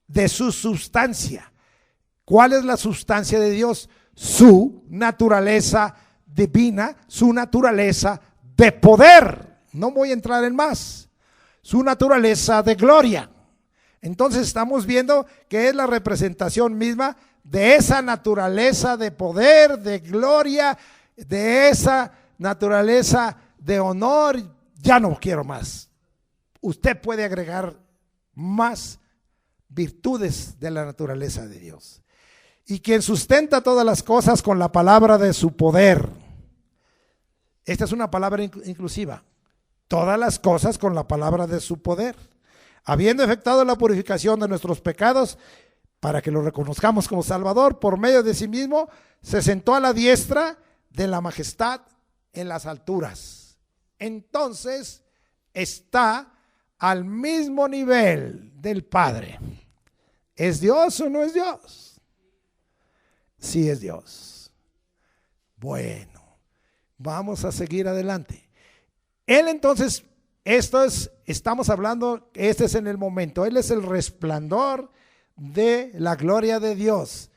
de su sustancia. ¿Cuál es la sustancia de Dios? Su naturaleza divina, su naturaleza de poder. No voy a entrar en más. Su naturaleza de gloria. Entonces estamos viendo que es la representación misma de esa naturaleza de poder, de gloria, de esa naturaleza de honor. Ya no quiero más. Usted puede agregar más virtudes de la naturaleza de Dios. Y quien sustenta todas las cosas con la palabra de su poder. Esta es una palabra inclusiva. Todas las cosas con la palabra de su poder. Habiendo efectuado la purificación de nuestros pecados, para que lo reconozcamos como Salvador, por medio de sí mismo, se sentó a la diestra de la majestad en las alturas. Entonces, está al mismo nivel del Padre. ¿Es Dios o no es Dios? Sí es Dios. Bueno, vamos a seguir adelante. Él entonces, estamos hablando, este es en el momento, Él es el resplandor de la gloria de Dios.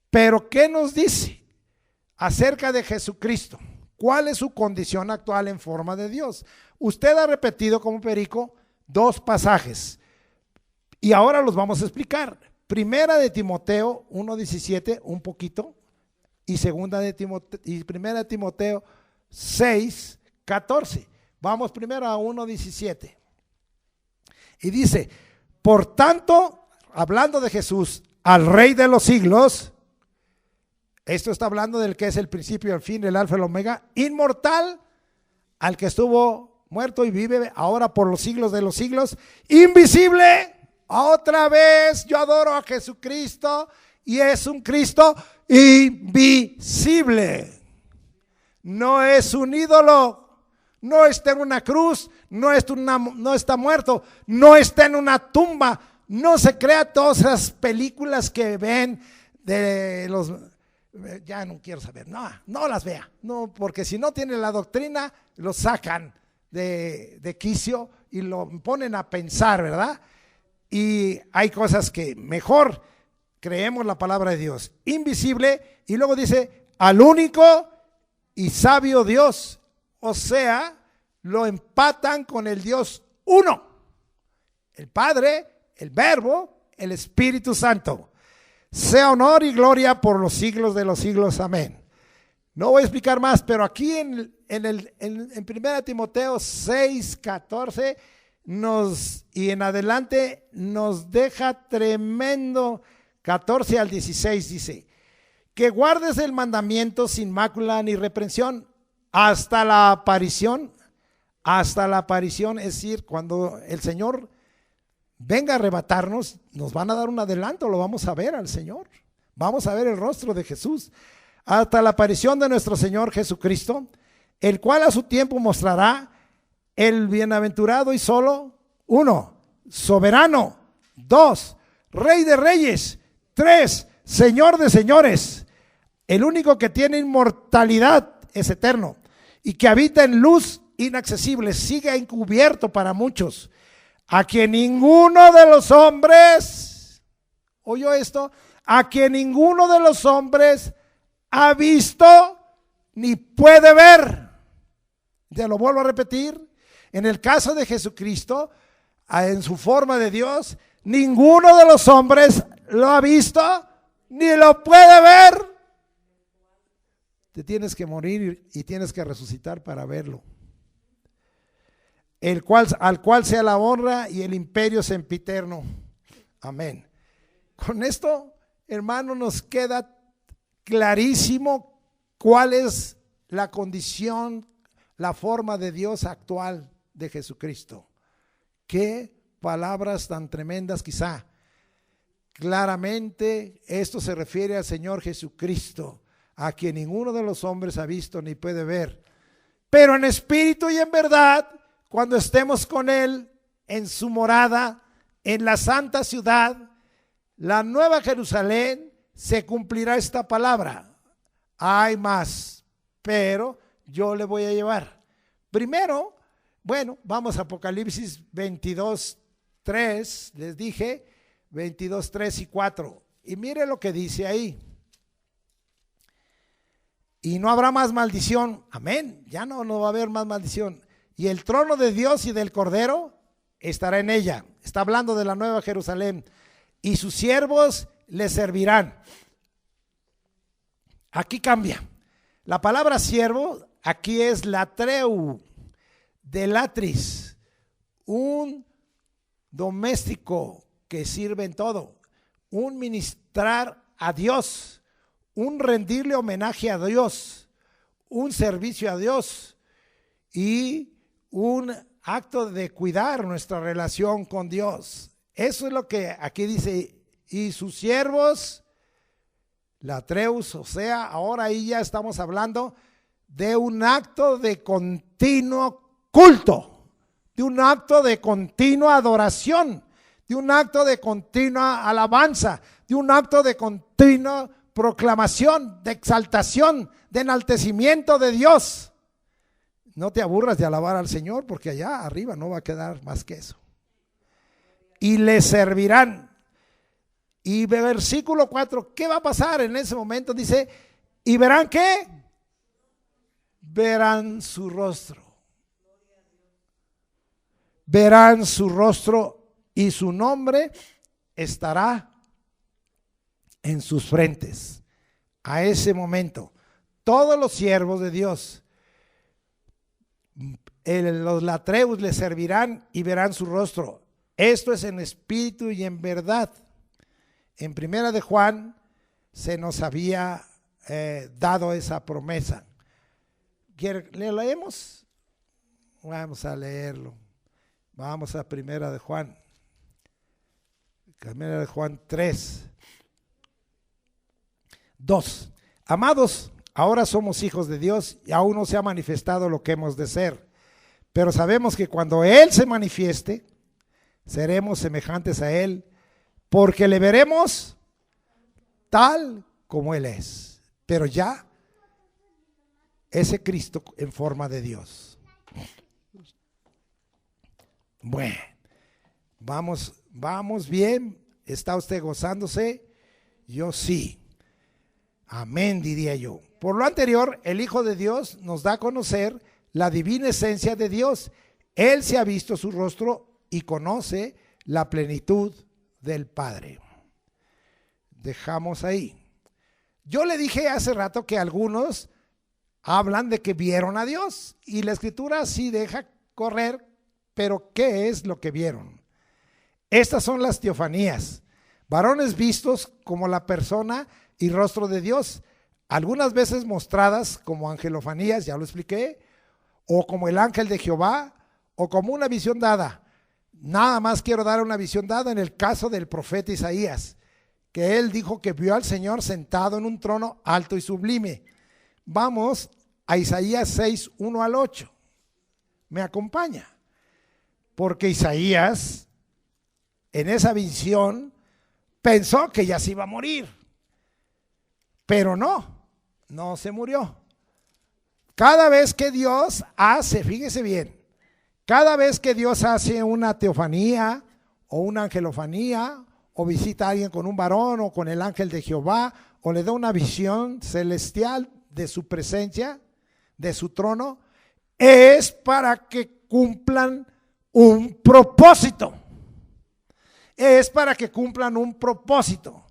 Pero ¿qué nos dice acerca de Jesucristo? ¿Cuál es su condición actual en forma de Dios? Usted ha repetido como perico dos pasajes y ahora los vamos a explicar. Primera de Timoteo 1:17, un poquito, y primera de Timoteo 6:14. Vamos primero a 1:17. Y dice, por tanto, hablando de Jesús, al Rey de los siglos, esto está hablando del que es el principio y el fin, el alfa y el omega, inmortal, al que estuvo muerto y vive ahora por los siglos de los siglos, invisible. Otra vez yo adoro a Jesucristo y es un Cristo invisible. No es un ídolo, no está en una cruz, no está muerto, no está en una tumba. No se crea todas esas películas que ven de los... Ya no quiero saber, no las vea, no, porque si no tiene la doctrina, lo sacan de quicio y lo ponen a pensar, ¿verdad? Y hay cosas que mejor creemos la palabra de Dios, invisible, y luego dice, al único y sabio Dios, o sea, lo empatan con el Dios uno, el Padre, el Verbo, el Espíritu Santo. Sea honor y gloria por los siglos de los siglos. Amén. No voy a explicar más, pero aquí en 1 Timoteo 6:14 y en adelante nos deja tremendo. 14 al 16 dice, que guardes el mandamiento sin mácula ni reprensión hasta la aparición, es decir, cuando el Señor venga a arrebatarnos, nos van a dar un adelanto, lo vamos a ver al Señor. Vamos a ver el rostro de Jesús hasta la aparición de nuestro Señor Jesucristo, el cual a su tiempo mostrará el bienaventurado y solo, 1, soberano, 2, Rey de reyes, 3, Señor de señores, el único que tiene inmortalidad, es eterno, y que habita en luz inaccesible, sigue encubierto para muchos, a quien ninguno de los hombres, ¿oyó esto? A quien ninguno de los hombres ha visto ni puede ver. Te lo vuelvo a repetir, en el caso de Jesucristo, en su forma de Dios, ninguno de los hombres lo ha visto ni lo puede ver. Te tienes que morir y tienes que resucitar para verlo. Al cual sea la honra y el imperio sempiterno. Amén. Con esto, hermano, nos queda clarísimo cuál es la condición, la forma de Dios actual de Jesucristo. Qué palabras tan tremendas quizá. Claramente esto se refiere al Señor Jesucristo, a quien ninguno de los hombres ha visto ni puede ver. Pero en espíritu y en verdad, cuando estemos con Él en su morada, en la santa ciudad, la nueva Jerusalén, se cumplirá esta palabra. Hay más, pero yo le voy a llevar. Primero, bueno, vamos a Apocalipsis 22:3, les dije, 22:3 y 4. Y mire lo que dice ahí. Y no habrá más maldición. Amén. Ya no va a haber más maldición. Y el trono de Dios y del Cordero estará en ella. Está hablando de la nueva Jerusalén. Y sus siervos le servirán. Aquí cambia. La palabra siervo aquí es latreu, de latris, un doméstico que sirve en todo, un ministrar a Dios, un rendirle homenaje a Dios, un servicio a Dios y un acto de cuidar nuestra relación con Dios. Eso es lo que aquí dice, y sus siervos, latreus, o sea, ahora ahí ya estamos hablando de un acto de continuo culto, de un acto de continua adoración, de un acto de continua alabanza, de un acto de continua proclamación, de exaltación, de enaltecimiento de Dios. No te aburras de alabar al Señor, porque allá arriba no va a quedar más que eso. Y le servirán. Y versículo 4, ¿qué va a pasar en ese momento? Dice, ¿y verán qué? Verán su rostro. Verán su rostro y su nombre estará en sus frentes. A ese momento, todos los siervos de Dios, los latreus le servirán y verán su rostro. Esto es en espíritu y en verdad. En primera de Juan se nos había dado esa promesa. ¿Le leemos? Vamos a leerlo. Vamos a primera de Juan. Primera de Juan 3. 2. Amados, ahora somos hijos de Dios y aún no se ha manifestado lo que hemos de ser. Pero sabemos que cuando Él se manifieste, seremos semejantes a Él, porque le veremos tal como Él es. Pero ya ese Cristo en forma de Dios. Bueno, vamos bien. ¿Está usted gozándose? Yo sí. Amén, diría yo. Por lo anterior, el Hijo de Dios nos da a conocer la divina esencia de Dios. Él se ha visto su rostro y conoce la plenitud del Padre. Dejamos ahí. Yo le dije hace rato que algunos hablan de que vieron a Dios y la Escritura sí deja correr, pero ¿qué es lo que vieron? Estas son las teofanías, varones vistos como la persona y rostro de Dios, algunas veces mostradas como angelofanías, ya lo expliqué, o como el ángel de Jehová, o como una visión dada, Nada más quiero dar una visión dada en el caso del profeta Isaías, que él dijo que vio al Señor sentado en un trono alto y sublime. Vamos a Isaías 6, 1 al 8. Me acompaña. Porque Isaías, en esa visión, pensó que ya se iba a morir. Pero no se murió. Cada vez que Dios hace, fíjese bien, cada vez que Dios hace una teofanía o una angelofanía o visita a alguien con un varón o con el ángel de Jehová o le da una visión celestial de su presencia, de su trono, es para que cumplan un propósito. Es para que cumplan un propósito.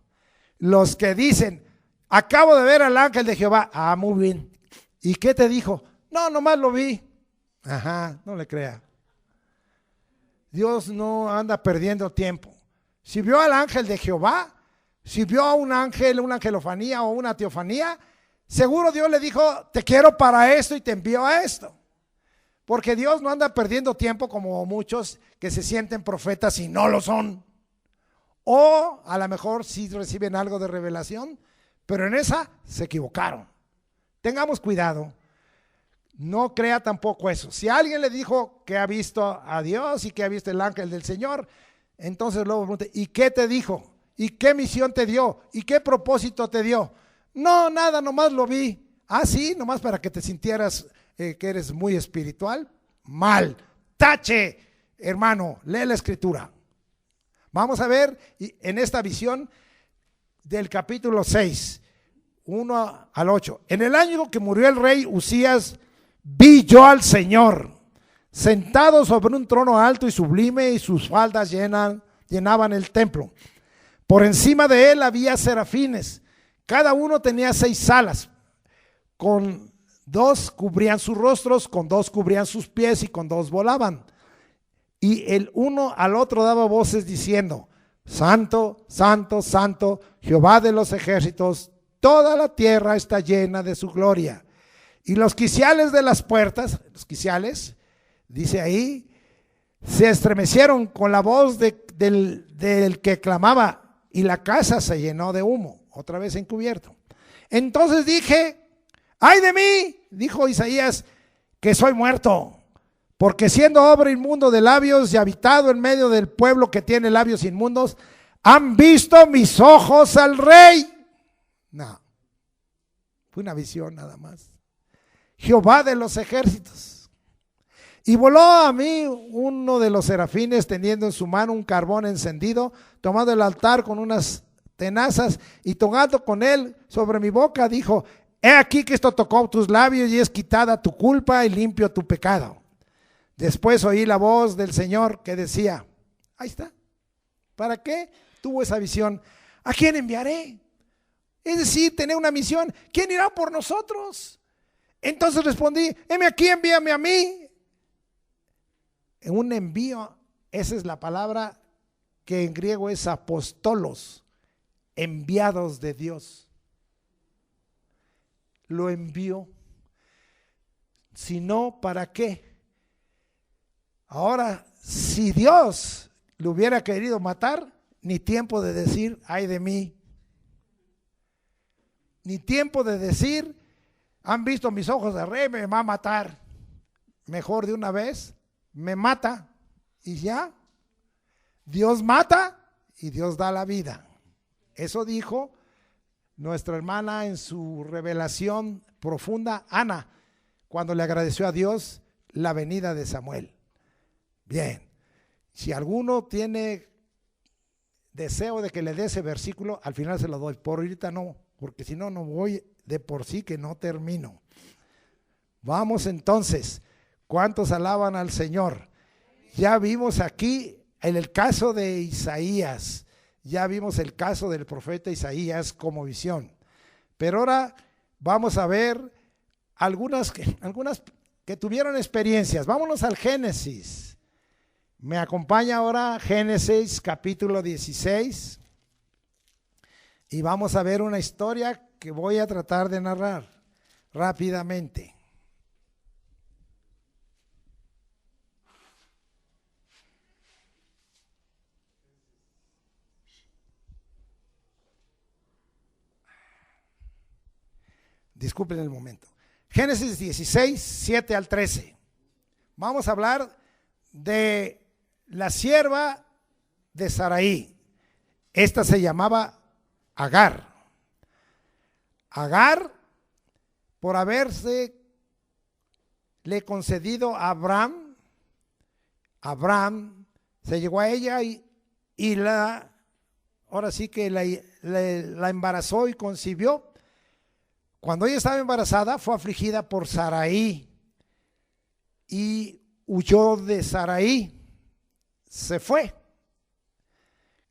Los que dicen, acabo de ver al ángel de Jehová, muy bien. ¿Y qué te dijo? No, nomás lo vi. Ajá, no le crea. Dios no anda perdiendo tiempo. Si vio al ángel de Jehová, si vio a un ángel, una angelofanía o una teofanía, seguro Dios le dijo, te quiero para esto y te envío a esto. Porque Dios no anda perdiendo tiempo como muchos que se sienten profetas y no lo son. O a lo mejor sí reciben algo de revelación, pero en esa se equivocaron. Tengamos cuidado. No crea tampoco eso. Si alguien le dijo que ha visto a Dios y que ha visto el ángel del Señor, entonces luego pregunta, ¿y qué te dijo? ¿Y qué misión te dio? ¿Y qué propósito te dio? No, nada, nomás lo vi. Sí, nomás para que te sintieras que eres muy espiritual. Mal. Tache, hermano, lee la escritura. Vamos a ver en esta visión del capítulo 6, 1 al 8. En el año que murió el rey Usías, vi yo al Señor sentado sobre un trono alto y sublime, y sus faldas llenaban el templo. Por encima de él había serafines, cada uno tenía 6 alas, con 2 cubrían sus rostros, con 2 cubrían sus pies y con 2 volaban. Y el uno al otro daba voces diciendo, Santo, Santo, Santo, Jehová de los ejércitos, toda la tierra está llena de su gloria. Y los quiciales de las puertas, los quiciales, dice ahí, se estremecieron con la voz del que clamaba, y la casa se llenó de humo, otra vez encubierto. Entonces dije, ¡ay de mí!, dijo Isaías, que soy muerto, porque siendo hombre inmundo de labios y habitado en medio del pueblo que tiene labios inmundos, han visto mis ojos al rey. No, fue una visión nada más. Jehová de los ejércitos. Y voló a mí uno de los serafines teniendo en su mano un carbón encendido, tomando el altar con unas tenazas y tocando con él sobre mi boca, dijo, he aquí que esto tocó tus labios y es quitada tu culpa y limpio tu pecado. Después oí la voz del Señor que decía, ahí está, ¿para qué tuvo esa visión? ¿A quién enviaré? Es decir, tener una misión, ¿quién irá por nosotros? Entonces respondí, heme aquí, envíame a mí. En un envío, esa es la palabra que en griego es apostolos, enviados de Dios. Lo envió. Si no, ¿para qué? Ahora, si Dios lo hubiera querido matar, ni tiempo de decir, ay de mí. Ni tiempo de decir, han visto mis ojos de rey, me va a matar. Mejor de una vez, me mata y ya. Dios mata y Dios da la vida. Eso dijo nuestra hermana en su revelación profunda, Ana, cuando le agradeció a Dios la venida de Samuel. Bien, si alguno tiene deseo de que le dé ese versículo, al final se lo doy. Por ahorita no, porque si no, no voy de por sí que no termino. Vamos entonces, ¿cuántos alaban al Señor? Ya vimos aquí en el caso de Isaías, ya vimos el caso del profeta Isaías como visión. Pero ahora vamos a ver algunas que tuvieron experiencias. Vámonos al Génesis. Me acompaña ahora Génesis capítulo 16 y vamos a ver una historia que voy a tratar de narrar rápidamente. Disculpen el momento. Génesis 16, 7 al 13. Vamos a hablar de la sierva de Sarai. Esta se llamaba Agar. Agar, por haberse le concedido a Abraham se llegó a ella y ahora sí que la embarazó y concibió. Cuando ella estaba embarazada, fue afligida por Sarai y huyó de Sarai, se fue.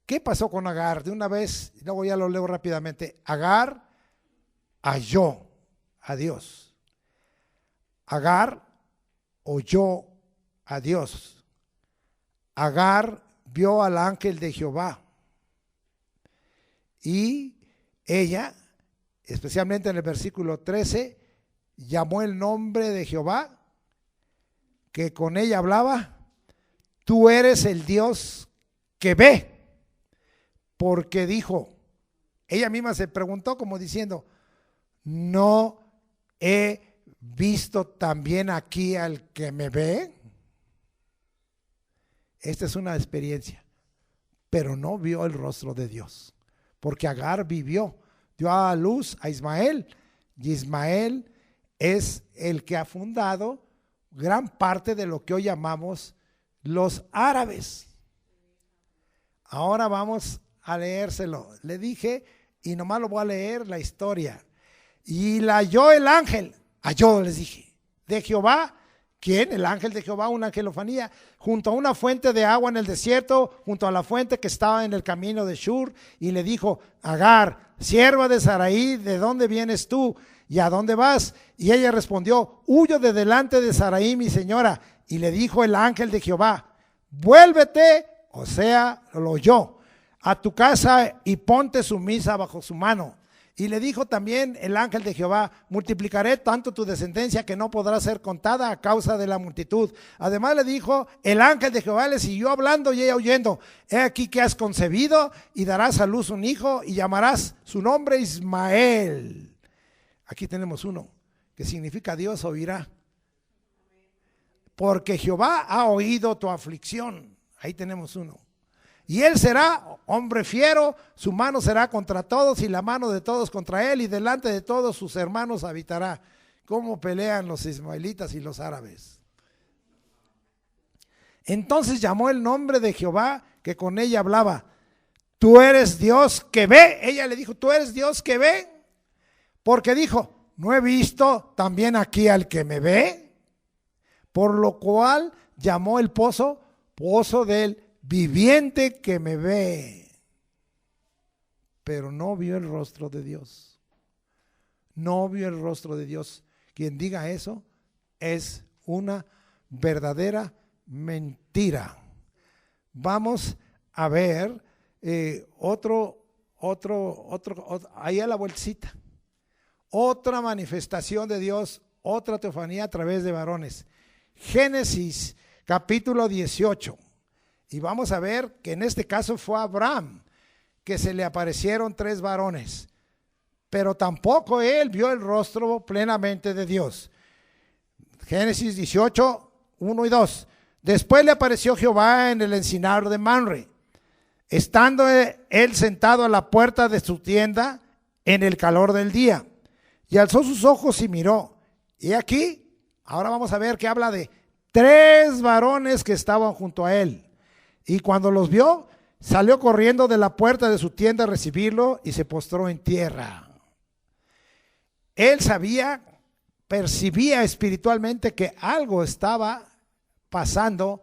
¿Qué pasó con Agar? De una vez, luego ya lo leo rápidamente. Agar halló a Dios. Agar oyó a Dios. Agar vio al ángel de Jehová. Y ella, especialmente en el versículo 13, llamó el nombre de Jehová, que con ella hablaba: tú eres el Dios que ve. Porque dijo, ella misma se preguntó como diciendo, ¿no he visto también aquí al que me ve? Esta es una experiencia, pero no vio el rostro de Dios, porque Agar dio a luz a Ismael, y Ismael es el que ha fundado gran parte de lo que hoy llamamos los árabes. Ahora vamos a leérselo. Le dije, y nomás lo voy a leer la historia. Y la halló el ángel, halló, les dije, de Jehová. ¿Quién? El ángel de Jehová, una angelofanía, junto a una fuente de agua en el desierto, junto a la fuente que estaba en el camino de Shur, y le dijo: Agar, sierva de Sarai, ¿de dónde vienes tú y a dónde vas? Y ella respondió: huyo de delante de Sarai, mi señora. Y le dijo el ángel de Jehová: vuélvete, o sea, lo oyó, a tu casa y ponte sumisa bajo su mano. Y le dijo también el ángel de Jehová: multiplicaré tanto tu descendencia que no podrá ser contada a causa de la multitud. Además le dijo el ángel de Jehová, le siguió hablando y ella oyendo: he aquí que has concebido y darás a luz un hijo y llamarás su nombre Ismael. Aquí tenemos uno que significa Dios oirá. Porque Jehová ha oído tu aflicción. Ahí tenemos uno. Y él será hombre fiero, su mano será contra todos y la mano de todos contra él, y delante de todos sus hermanos habitará. ¿Cómo pelean los ismaelitas y los árabes? Entonces llamó el nombre de Jehová que con ella hablaba: tú eres Dios que ve. Ella le dijo: tú eres Dios que ve. Porque dijo: ¿no he visto también aquí al que me ve? Por lo cual llamó el pozo, pozo del viviente que me ve. Pero no vio el rostro de Dios. No vio el rostro de Dios. Quien diga eso es una verdadera mentira. Vamos a ver otro, ahí a la bolsita. Otra manifestación de Dios, otra teofanía a través de varones. Génesis capítulo 18. Y vamos a ver que en este caso fue a Abraham que se le aparecieron 3 varones, pero tampoco él vio el rostro plenamente de Dios. Génesis 18, 1 y 2. Después le apareció Jehová en el encinar de Manre, estando él sentado a la puerta de su tienda en el calor del día, y alzó sus ojos y miró. Y aquí, ahora vamos a ver que habla de 3 varones que estaban junto a él. Y cuando los vio, salió corriendo de la puerta de su tienda a recibirlo y se postró en tierra. Él percibía espiritualmente que algo estaba pasando,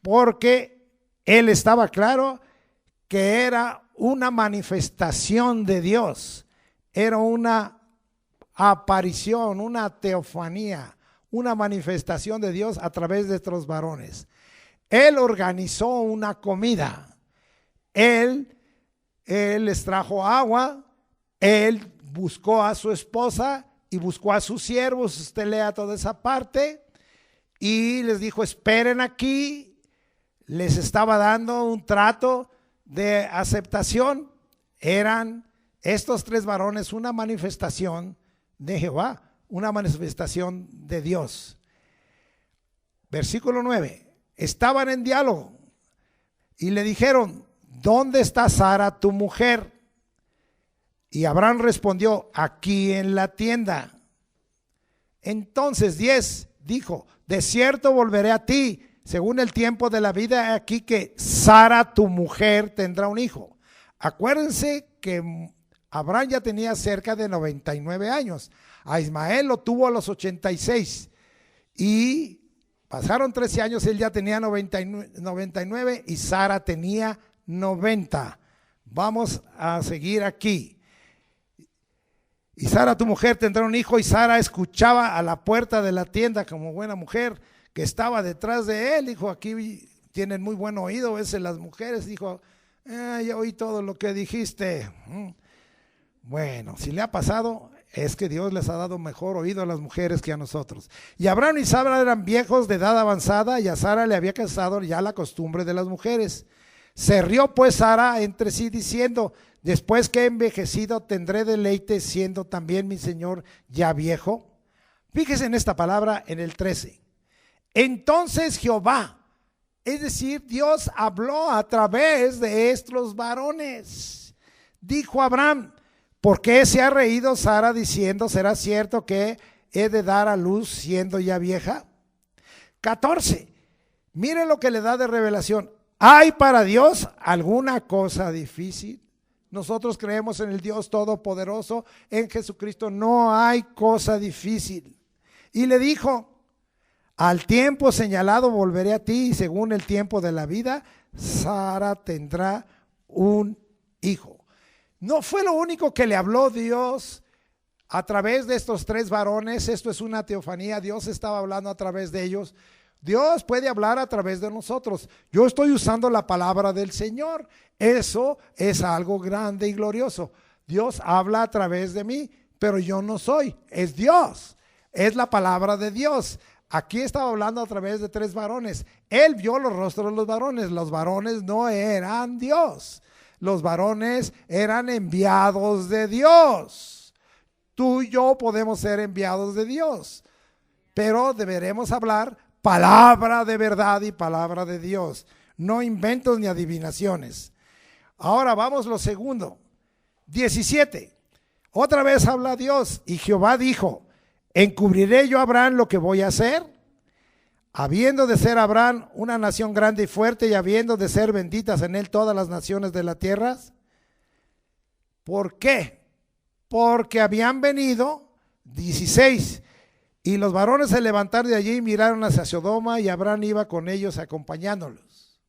porque él estaba claro que era una manifestación de Dios, era una aparición, una teofanía, una manifestación de Dios a través de estos varones. Él organizó una comida, él les trajo agua, él buscó a su esposa y buscó a sus siervos. Usted lea toda esa parte, y les dijo: esperen aquí. Les estaba dando un trato de aceptación. Eran estos 3 varones una manifestación de Jehová, una manifestación de Dios. Versículo 9. Estaban en diálogo y le dijeron: ¿dónde está Sara tu mujer? Y Abraham respondió: aquí en la tienda. Entonces 10 dijo: de cierto volveré a ti según el tiempo de la vida, aquí que Sara tu mujer tendrá un hijo. Acuérdense que Abraham ya tenía cerca de 99 años. A Ismael lo tuvo a los 86 y pasaron 13 años, él ya tenía 99 y Sara tenía 90. Vamos a seguir aquí. Y Sara tu mujer tendrá un hijo, y Sara escuchaba a la puerta de la tienda como buena mujer que estaba detrás de él. Dijo: aquí tienen muy buen oído, veces las mujeres. Dijo: ya oí todo lo que dijiste. Bueno, si le ha pasado, es que Dios les ha dado mejor oído a las mujeres que a nosotros. Y Abraham y Sara eran viejos de edad avanzada, y a Sara le había cansado ya la costumbre de las mujeres. Se rió pues Sara entre sí diciendo: después que he envejecido tendré deleite, siendo también mi señor ya viejo. Fíjese en esta palabra en el 13. Entonces Jehová, es decir, Dios habló a través de estos varones. Dijo a Abraham: ¿por qué se ha reído Sara diciendo: será cierto que he de dar a luz siendo ya vieja? 14. Mire lo que le da de revelación. ¿Hay para Dios alguna cosa difícil? Nosotros creemos en el Dios Todopoderoso, en Jesucristo. No hay cosa difícil. Y le dijo: al tiempo señalado volveré a ti, y según el tiempo de la vida, Sara tendrá un hijo. No fue lo único que le habló Dios a través de estos tres varones. Esto es una teofanía. Dios estaba hablando a través de ellos. Dios puede hablar a través de nosotros. Yo estoy usando la palabra del Señor. Eso es algo grande y glorioso. Dios habla a través de mí, pero yo no soy. Es Dios. Es la palabra de Dios. Aquí estaba hablando a través de tres varones. Él vio los rostros de los varones. Los varones no eran Dios. Los varones eran enviados de Dios. Tú y yo podemos ser enviados de Dios, pero deberemos hablar palabra de verdad y palabra de Dios, no inventos ni adivinaciones. Ahora vamos lo segundo. 17. Otra vez habla Dios, y Jehová dijo: ¿encubriré yo a Abraham lo que voy a hacer? Habiendo de ser Abraham una nación grande y fuerte, y habiendo de ser benditas en él todas las naciones de la tierra. ¿Por qué? Porque habían venido 16, y los varones se levantaron de allí y miraron hacia Sodoma, y Abraham iba con ellos acompañándolos.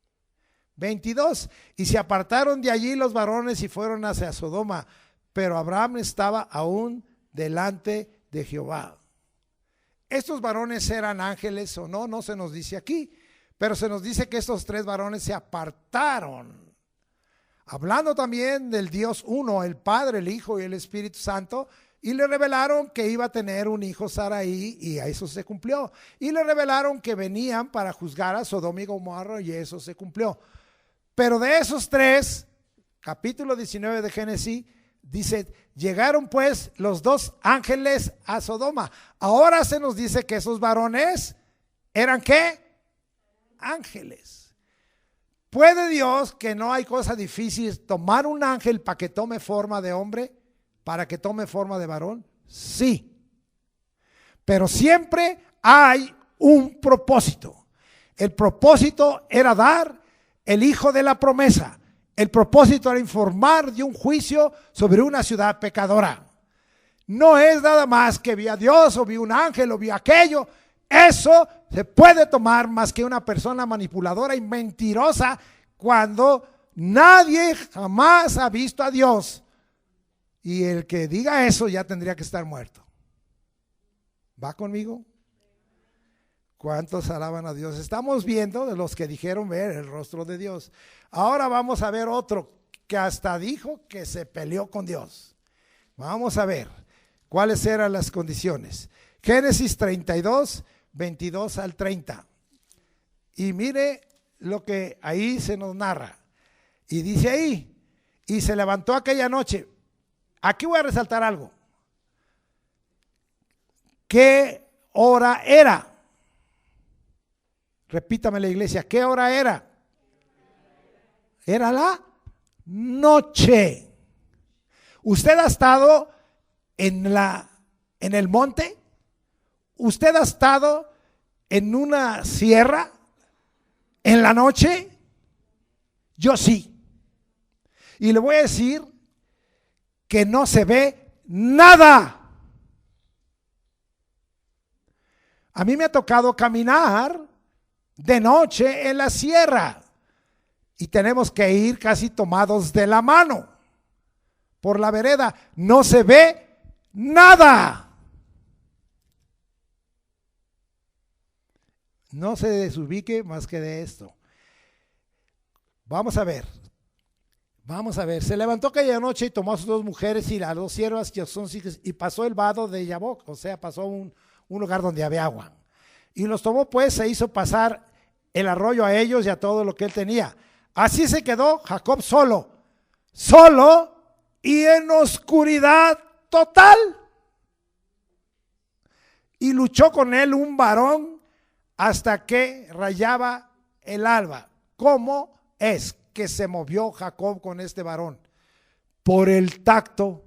22. Y se apartaron de allí los varones y fueron hacia Sodoma, pero Abraham estaba aún delante de Jehová. ¿Estos varones eran ángeles o no? No se nos dice aquí, pero se nos dice que estos tres varones se apartaron. Hablando también del Dios uno, el Padre, el Hijo y el Espíritu Santo, y le revelaron que iba a tener un hijo Saraí, y a eso se cumplió. Y le revelaron que venían para juzgar a Sodoma y Gomorra, y eso se cumplió. Pero de esos tres, capítulo 19 de Génesis, dice: llegaron pues los dos ángeles a Sodoma. Ahora se nos dice que esos varones eran ¿qué? Ángeles. ¿Puede Dios, que no hay cosa difícil, tomar un ángel para que tome forma de hombre, para que tome forma de varón? Sí. Pero siempre hay un propósito. El propósito era dar el hijo de la promesa. El propósito era informar de un juicio sobre una ciudad pecadora. No es nada más que vi a Dios o vi un ángel o vi aquello. Eso se puede tomar más que una persona manipuladora y mentirosa, cuando nadie jamás ha visto a Dios. Y el que diga eso ya tendría que estar muerto. ¿Va conmigo? ¿Cuántos alaban a Dios? Estamos viendo de los que dijeron ver el rostro de Dios. Ahora vamos a ver otro que hasta dijo que se peleó con Dios. Vamos a ver cuáles eran las condiciones. Génesis 32, 22 al 30. Y mire lo que ahí se nos narra. Y dice ahí: y se levantó aquella noche. Aquí voy a resaltar algo. ¿qué hora era? Repítame la iglesia, ¿qué hora era? Era la noche. ¿Usted ha estado en el monte? ¿Usted ha estado en una sierra en la noche? Yo sí. Y le voy a decir que no se ve nada. A mí me ha tocado caminar de noche en la sierra y tenemos que ir casi tomados de la mano por la vereda. No se ve nada. No se desubique más que de esto. Vamos a ver. Se levantó aquella noche y tomó a sus 2 mujeres y las 2 siervas que son hijas y pasó el vado de Yaboc, o sea, pasó un lugar donde había agua. Y los tomó pues, se hizo pasar el arroyo a ellos y a todo lo que él tenía. Así se quedó Jacob solo y en oscuridad total. Y luchó con él un varón hasta que rayaba el alba. ¿Cómo es que se movió Jacob con este varón? Por el tacto.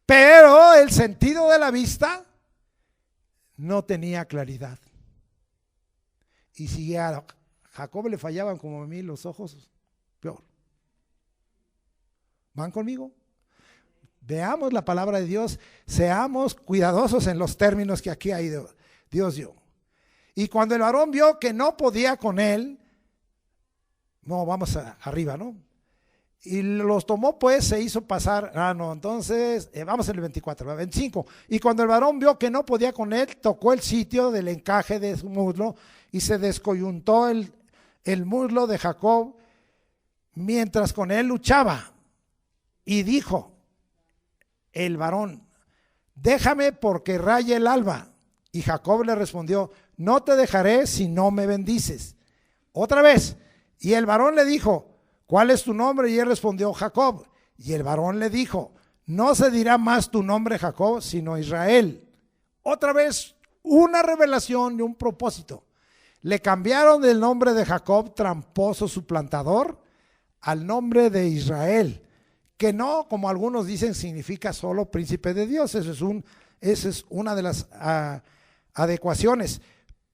Pero el sentido de la vista no tenía claridad. Y si a Jacob le fallaban como a mí los ojos, peor. ¿Van conmigo? Veamos la palabra de Dios, seamos cuidadosos en los términos que aquí hay Dios dio. Y cuando el varón vio que no podía con él, no, vamos arriba, ¿no? Y los tomó pues, se hizo pasar, entonces, vamos en el 24, 25. Y cuando el varón vio que no podía con él, tocó el sitio del encaje de su muslo y se descoyuntó el muslo de Jacob mientras con él luchaba. Y dijo el varón, déjame porque raye el alba. Y Jacob le respondió, no te dejaré si no me bendices. Otra vez. Y el varón le dijo, ¿cuál es tu nombre? Y él respondió, Jacob. Y el varón le dijo, no se dirá más tu nombre Jacob, sino Israel. Otra vez, una revelación y un propósito. Le cambiaron del nombre de Jacob, tramposo suplantador, al nombre de Israel, que no, como algunos dicen, significa solo príncipe de Dios. Esa es una de las adecuaciones,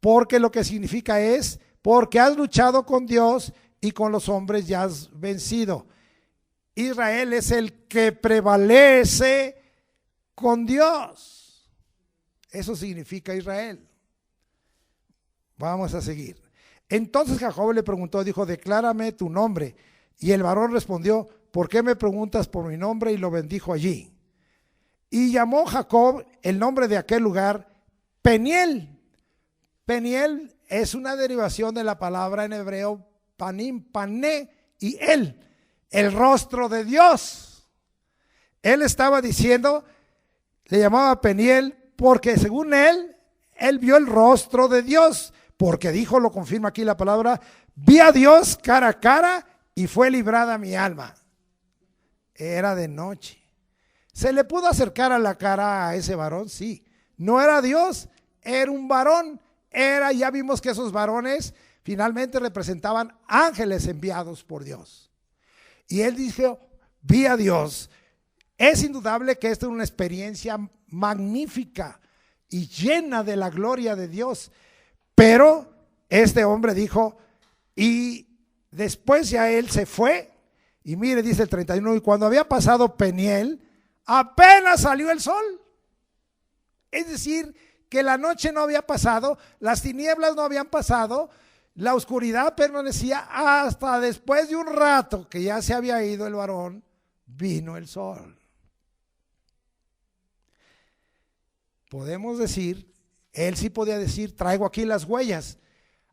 porque lo que significa es, porque has luchado con Dios y con los hombres ya has vencido. Israel es el que prevalece con Dios. Eso significa Israel. Vamos a seguir. Entonces Jacob le preguntó, dijo, declárame tu nombre. Y el varón respondió, ¿por qué me preguntas por mi nombre? Y lo bendijo allí. Y llamó Jacob el nombre de aquel lugar Peniel. Peniel es una derivación de la palabra en hebreo panim, pané y el rostro de Dios. Él estaba diciendo, le llamaba Peniel porque según él vio el rostro de Dios, porque dijo, lo confirma aquí la palabra, vi a Dios cara a cara y fue librada mi alma. Era de noche. ¿Se le pudo acercar a la cara a ese varón? Sí. No era Dios, era un varón. Ya vimos que esos varones finalmente representaban ángeles enviados por Dios. Y él dijo, vi a Dios. Es indudable que esta es una experiencia magnífica y llena de la gloria de Dios. Pero este hombre dijo, y después ya él se fue. Y mire, dice el 31, y cuando había pasado Peniel, apenas salió el sol. Es decir, que la noche no había pasado, las tinieblas no habían pasado, la oscuridad permanecía hasta después de un rato que ya se había ido el varón, vino el sol. Podemos decir, él sí podía decir, traigo aquí las huellas,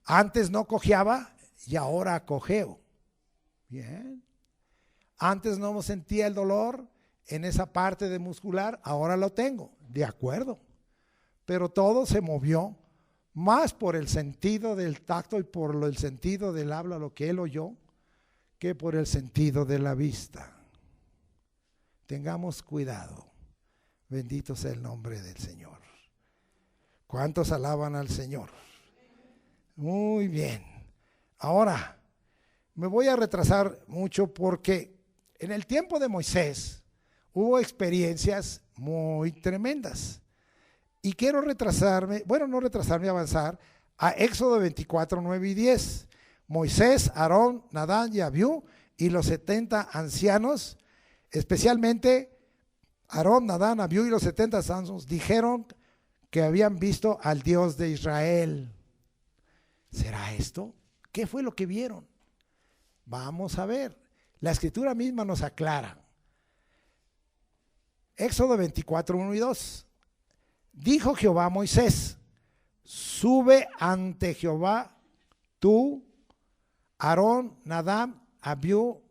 antes no cojeaba y ahora cojeo. Bien. Antes no sentía el dolor en esa parte de muscular, ahora lo tengo, de acuerdo. Pero todo se movió más por el sentido del tacto y por el sentido del habla, lo que él oyó, que por el sentido de la vista. Tengamos cuidado. Bendito sea el nombre del Señor. ¿Cuántos alaban al Señor? Muy bien. Ahora, me voy a retrasar mucho porque en el tiempo de Moisés hubo experiencias muy tremendas. Y quiero avanzar a Éxodo 24, 9 y 10. Moisés, Aarón, Nadab y Abiú y los 70 ancianos, especialmente Aarón, Nadab, Abiú y los 70 ancianos, dijeron que habían visto al Dios de Israel. ¿Será esto? ¿Qué fue lo que vieron? Vamos a ver. La escritura misma nos aclara. Éxodo 24, 1 y 2. Dijo Jehová a Moisés: sube ante Jehová tú, Aarón, Nadab, Abiú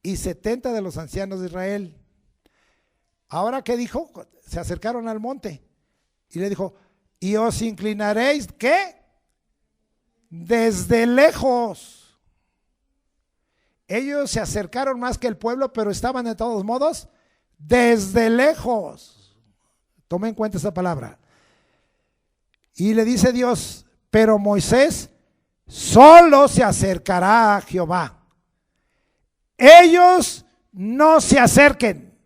y 70 de los ancianos de Israel. Ahora, ¿qué dijo? Se acercaron al monte y le dijo: y os inclinaréis, ¿qué? Desde lejos. Ellos se acercaron más que el pueblo, pero estaban de todos modos desde lejos. Tome en cuenta esa palabra. Y le dice Dios: pero Moisés solo se acercará a Jehová. Ellos no se acerquen,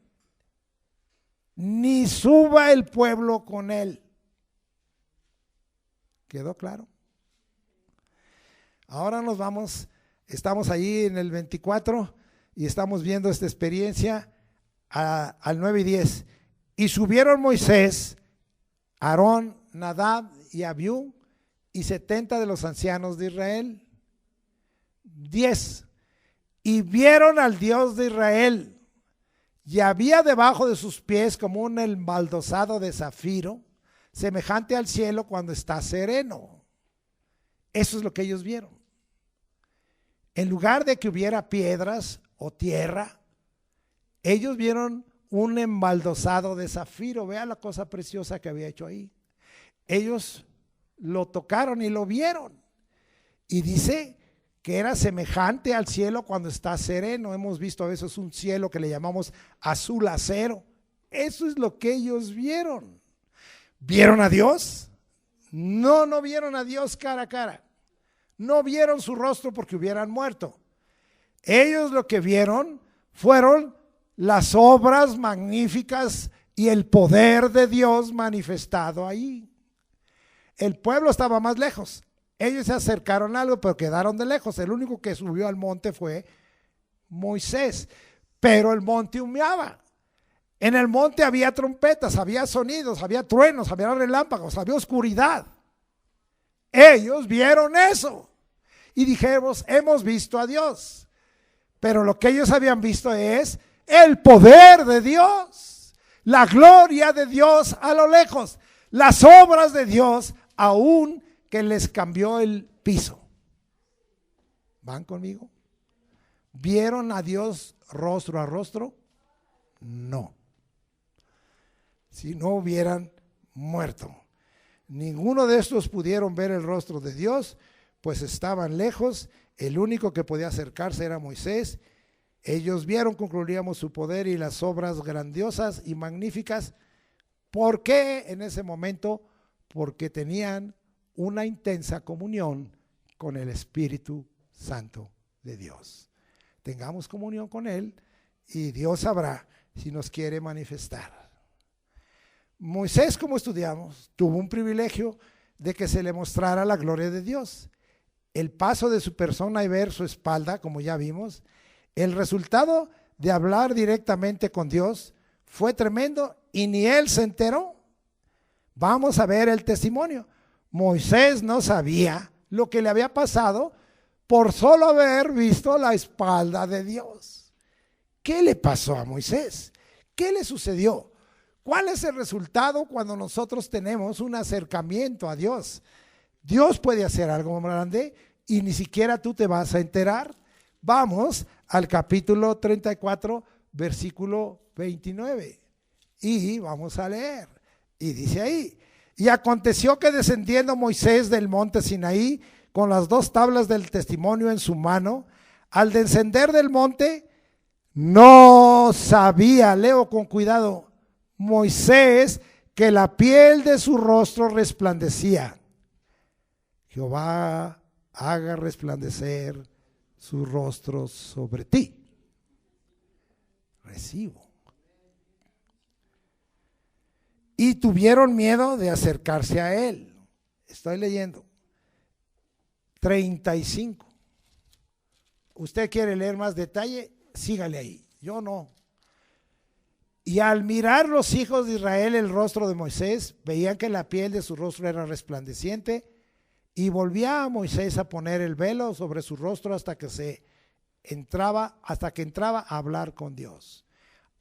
ni suba el pueblo con él. ¿Quedó claro? Ahora nos vamos, estamos allí en el 24 y estamos viendo esta experiencia al 9 y 10. Y subieron Moisés, Aarón, Nadab y Abiú y 70 de los ancianos de Israel. 10. Y vieron al Dios de Israel, y había debajo de sus pies como un embaldosado de zafiro, semejante al cielo cuando está sereno. Eso es lo que ellos vieron. En lugar de que hubiera piedras o tierra, ellos vieron un embaldosado de zafiro. Vea la cosa preciosa que había hecho ahí. Ellos lo tocaron y lo vieron. Y dice que era semejante al cielo cuando está sereno. Hemos visto a veces un cielo que le llamamos azul acero. Eso es lo que ellos vieron. ¿Vieron a Dios? No, no vieron a Dios cara a cara. No vieron su rostro porque hubieran muerto. Ellos lo que vieron fueron las obras magníficas y el poder de Dios manifestado ahí. El pueblo estaba más lejos. Ellos se acercaron a algo, pero quedaron de lejos. El único que subió al monte fue Moisés. Pero el monte humeaba. En el monte había trompetas, había sonidos, había truenos, había relámpagos, había oscuridad. Ellos vieron eso y dijimos: hemos visto a Dios. Pero lo que ellos habían visto es el poder de Dios, la gloria de Dios a lo lejos, las obras de Dios, aún que les cambió el piso. ¿Van conmigo? ¿Vieron a Dios rostro a rostro? No. Si no hubieran muerto. Ninguno de estos pudieron ver el rostro de Dios, pues estaban lejos. El único que podía acercarse era Moisés. Ellos vieron, concluiríamos, su poder y las obras grandiosas y magníficas. ¿Por qué en ese momento? Porque tenían una intensa comunión con el Espíritu Santo de Dios. Tengamos comunión con Él y Dios sabrá si nos quiere manifestar. Moisés, como estudiamos, tuvo un privilegio de que se le mostrara la gloria de Dios. El paso de su persona y ver su espalda, como ya vimos, el resultado de hablar directamente con Dios fue tremendo y ni él se enteró. Vamos a ver el testimonio. Moisés no sabía lo que le había pasado por solo haber visto la espalda de Dios. ¿Qué le pasó a Moisés? ¿Qué le sucedió? ¿Cuál es el resultado cuando nosotros tenemos un acercamiento a Dios? Dios puede hacer algo grande y ni siquiera tú te vas a enterar. Vamos al capítulo 34, versículo 29. Y vamos a leer. Y dice ahí: y aconteció que descendiendo Moisés del monte Sinaí con las 2 tablas del testimonio en su mano, al descender del monte, no sabía, leo con cuidado, Moisés que la piel de su rostro resplandecía. Jehová haga resplandecer su rostro sobre ti. Recibo. Y tuvieron miedo de acercarse a él. Estoy leyendo. 35. ¿Usted quiere leer más detalle? Sígale ahí. Yo no. Y al mirar los hijos de Israel el rostro de Moisés, veían que la piel de su rostro era resplandeciente, y volvía a Moisés a poner el velo sobre su rostro hasta que entraba a hablar con Dios.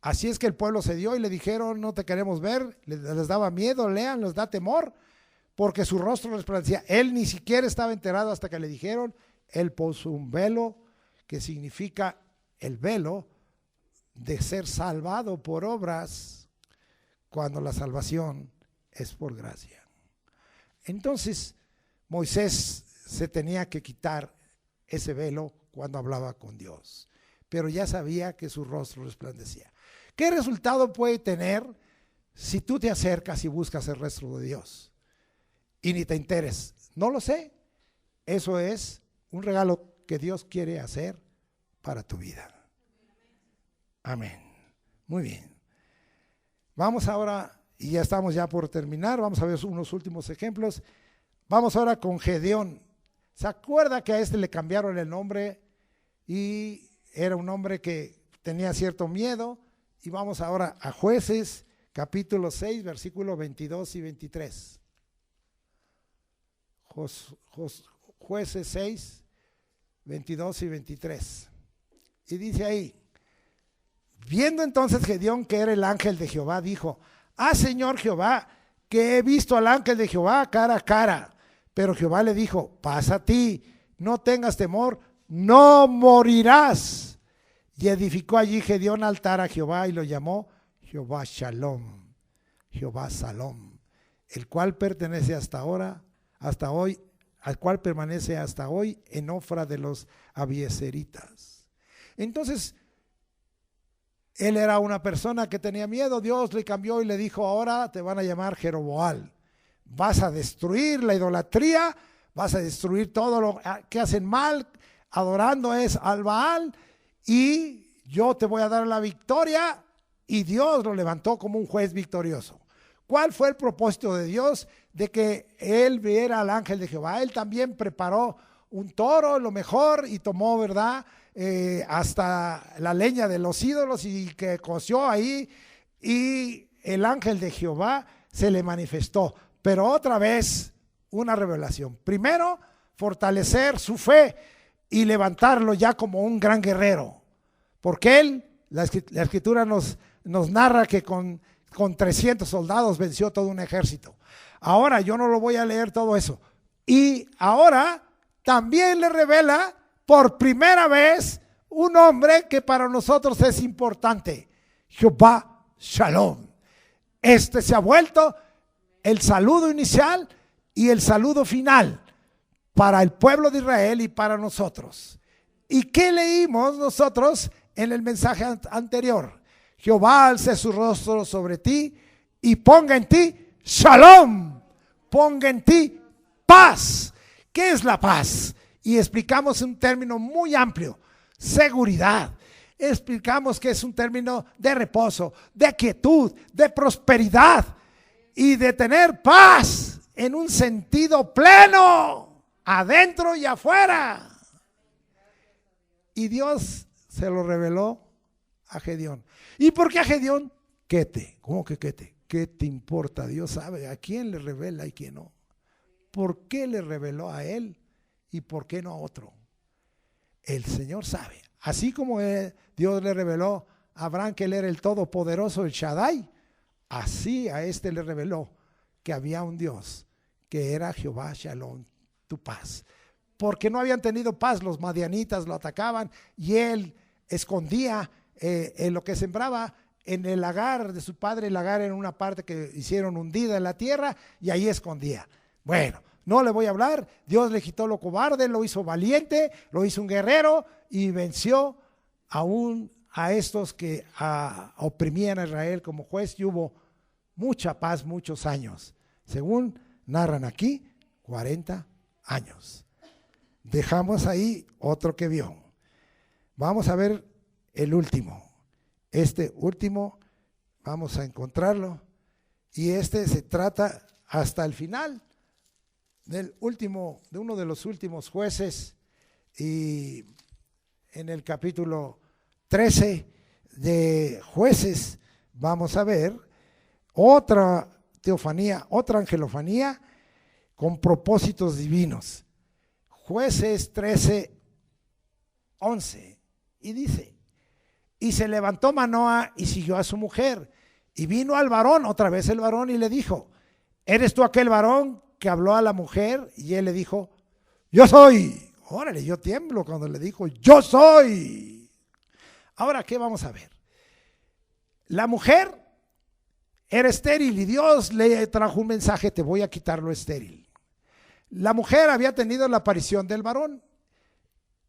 Así es que el pueblo se dio y le dijeron: no te queremos ver. Les daba miedo, lean, les da temor, porque su rostro resplandecía. Él ni siquiera estaba enterado hasta que le dijeron. Él puso un velo, que significa el velo de ser salvado por obras, cuando la salvación es por gracia. Entonces Moisés se tenía que quitar ese velo cuando hablaba con Dios, pero ya sabía que su rostro resplandecía. ¿Qué resultado puede tener si tú te acercas y buscas el rostro de Dios y ni te enteres? No lo sé. Eso es un regalo que Dios quiere hacer para tu vida. Amén. Muy bien. Vamos ahora, y ya estamos ya por terminar, vamos a ver unos últimos ejemplos. Vamos ahora con Gedeón. ¿Se acuerda que a este le cambiaron el nombre y era un hombre que tenía cierto miedo? Y vamos ahora a Jueces, capítulo 6, versículos 22 y 23. Jueces 6, 22 y 23. Y dice ahí: viendo entonces Gedeón que era el ángel de Jehová, dijo: ah, Señor Jehová, que he visto al ángel de Jehová cara a cara. Pero Jehová le dijo: pasa a ti, no tengas temor, no morirás. Y edificó allí Gedeón altar a Jehová y lo llamó Jehová Shalom, Jehová Salom, el cual pertenece hasta hoy, al cual permanece hasta hoy en Ofra de los abiezeritas. Entonces, él era una persona que tenía miedo. Dios le cambió y le dijo: ahora te van a llamar Jeroboam. Vas a destruir la idolatría, vas a destruir todo lo que hacen mal, adorando al Baal, y yo te voy a dar la victoria. Y Dios lo levantó como un juez victorioso. ¿Cuál fue el propósito de Dios? De que él viera al ángel de Jehová. Él también preparó un toro, lo mejor, y tomó, ¿verdad?, hasta la leña de los ídolos, y que coció ahí, y el ángel de Jehová se le manifestó. Pero otra vez una revelación. Primero, fortalecer su fe y levantarlo ya como un gran guerrero, porque él, la escritura nos narra que con 300 soldados venció todo un ejército. Ahora yo no lo voy a leer todo eso. Y ahora también le revela por primera vez un nombre que para nosotros es importante: Jehová Shalom. Este se ha vuelto el saludo inicial y el saludo final para el pueblo de Israel y para nosotros. ¿Y qué leímos nosotros en el mensaje anterior? Jehová alce su rostro sobre ti y ponga en ti Shalom, ponga en ti paz. ¿Qué es la paz? Y explicamos un término muy amplio: seguridad. Explicamos que es un término de reposo, de quietud, de prosperidad y de tener paz en un sentido pleno, adentro y afuera. Y Dios se lo reveló a Gedeón. ¿Y por qué a Gedeón? Quete. ¿Cómo que quete? ¿Qué te importa? Dios sabe a quién le revela y quién no. ¿Por qué le reveló a él y por qué no a otro? El Señor sabe. Así como Dios le reveló a Abraham que él era el todopoderoso, el Shaddai, así a este le reveló que había un Dios que era Jehová Shalom, tu paz. Porque no habían tenido paz, los madianitas lo atacaban y él escondía en lo que sembraba en el lagar de su padre. El lagar era una parte que hicieron hundida en la tierra y ahí escondía. Bueno, no le voy a hablar. Dios le quitó lo cobarde, lo hizo valiente, lo hizo un guerrero y venció aún a estos que oprimían a Israel como juez, y hubo mucha paz, muchos años. Según narran aquí, 40 años. Dejamos ahí otro que vio. Vamos a ver el último. Este último, vamos a encontrarlo. Y este se trata hasta el final del último, de uno de los últimos jueces. Y en el capítulo 13 de Jueces vamos a ver otra teofanía, otra angelofanía con propósitos divinos. Jueces 13:11 y dice: y se levantó Manoah y siguió a su mujer, y vino al varón, otra vez el varón, y le dijo: ¿eres tú aquel varón que habló a la mujer? Y él le dijo: yo soy. Órale, yo tiemblo cuando le dijo: yo soy. Ahora, ¿qué vamos a ver? La mujer era estéril y Dios le trajo un mensaje: te voy a quitar lo estéril. La mujer había tenido la aparición del varón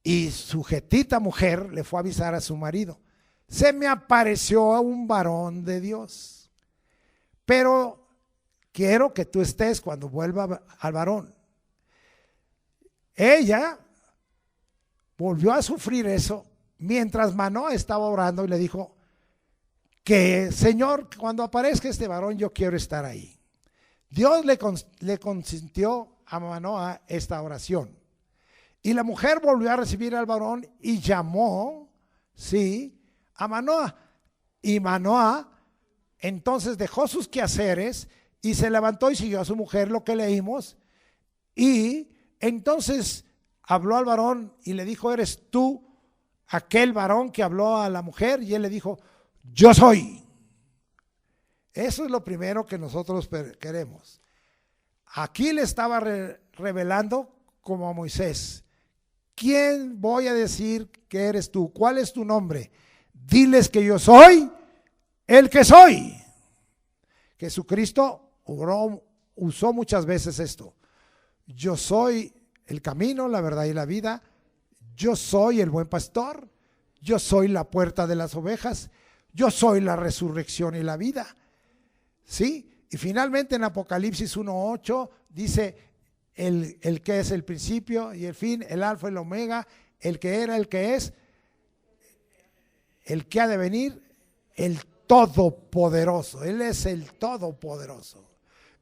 y su jetita mujer le fue a avisar a su marido: se me apareció a un varón de Dios, pero quiero que tú estés cuando vuelva al varón. Ella volvió a sufrir eso mientras Manoah estaba orando y le dijo que: Señor, cuando aparezca este varón yo quiero estar ahí. Dios le consintió a Manoah esta oración. Y la mujer volvió a recibir al varón y llamó, sí, a Manoah. Y Manoah entonces dejó sus quehaceres y se levantó y siguió a su mujer, lo que leímos. Y entonces habló al varón y le dijo: ¿eres tú aquel varón que habló a la mujer? Y él le dijo: yo soy. Eso es lo primero que nosotros queremos. Aquí le estaba revelando como a Moisés: ¿quién voy a decir que eres tú? ¿Cuál es tu nombre? Diles que yo soy el que soy. Jesucristo usó muchas veces esto: yo soy el camino, la verdad y la vida. Yo soy el buen pastor. Yo soy la puerta de las ovejas. Yo soy la resurrección y la vida. ¿Sí? Y finalmente en Apocalipsis 1:8 dice: el que es el principio y el fin, el alfa y el omega, el que era, el que es, el que ha de venir, el todopoderoso. Él es el todopoderoso.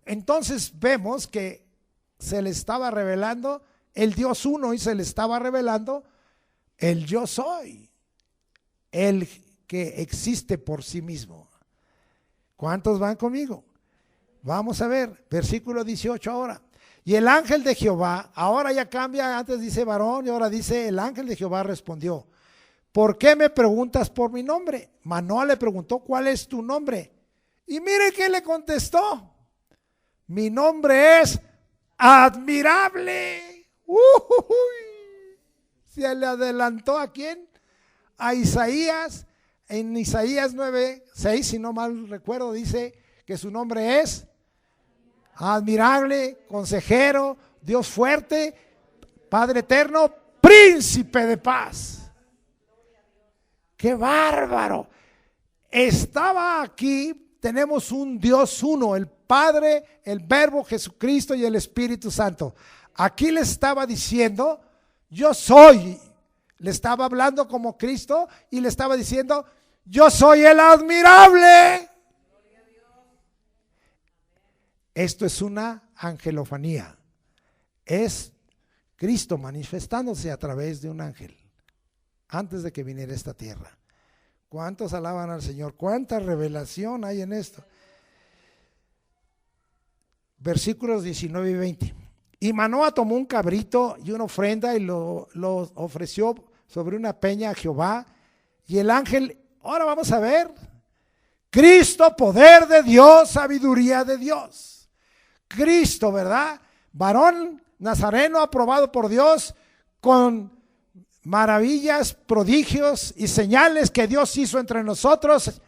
Entonces vemos que se le estaba revelando el Dios uno y se le estaba revelando el yo soy, el que existe por sí mismo. ¿Cuántos van conmigo? Vamos a ver, versículo 18 ahora. Y el ángel de Jehová, ahora ya cambia, antes dice varón y ahora dice: el ángel de Jehová respondió: ¿por qué me preguntas por mi nombre? Manoah le preguntó: ¿cuál es tu nombre? Y mire que le contestó: mi nombre es Admirable. Se le adelantó ¿a quién? A Isaías. En Isaías 9:6, si no mal recuerdo, dice que su nombre es Admirable, Consejero, Dios fuerte, Padre eterno, Príncipe de paz. ¡Qué bárbaro! Estaba aquí, tenemos un Dios uno, el Padre, el Verbo, Jesucristo y el Espíritu Santo. Aquí le estaba diciendo: yo soy. Le estaba hablando como Cristo y le estaba diciendo: yo soy el admirable. Esto es una angelofanía. Es Cristo manifestándose a través de un ángel antes de que viniera a esta tierra. ¿Cuántos alaban al Señor? ¿Cuánta revelación hay en esto? Versículos 19 y 20. Y Manoah tomó un cabrito y una ofrenda y lo ofreció sobre una peña a Jehová. Y el ángel, ahora vamos a ver, Cristo, poder de Dios, sabiduría de Dios. Cristo, ¿verdad? Varón nazareno aprobado por Dios, con maravillas, prodigios y señales que Dios hizo entre nosotros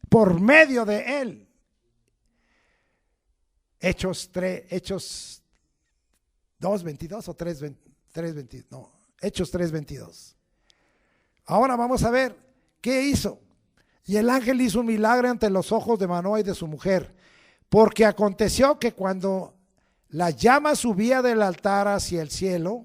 por medio de él. Hechos 2:22 o 3:22, no, Hechos 3:22. Ahora vamos a ver qué hizo. Y el ángel hizo un milagro ante los ojos de Manoah y de su mujer, Porque aconteció que cuando la llama subía del altar hacia el cielo,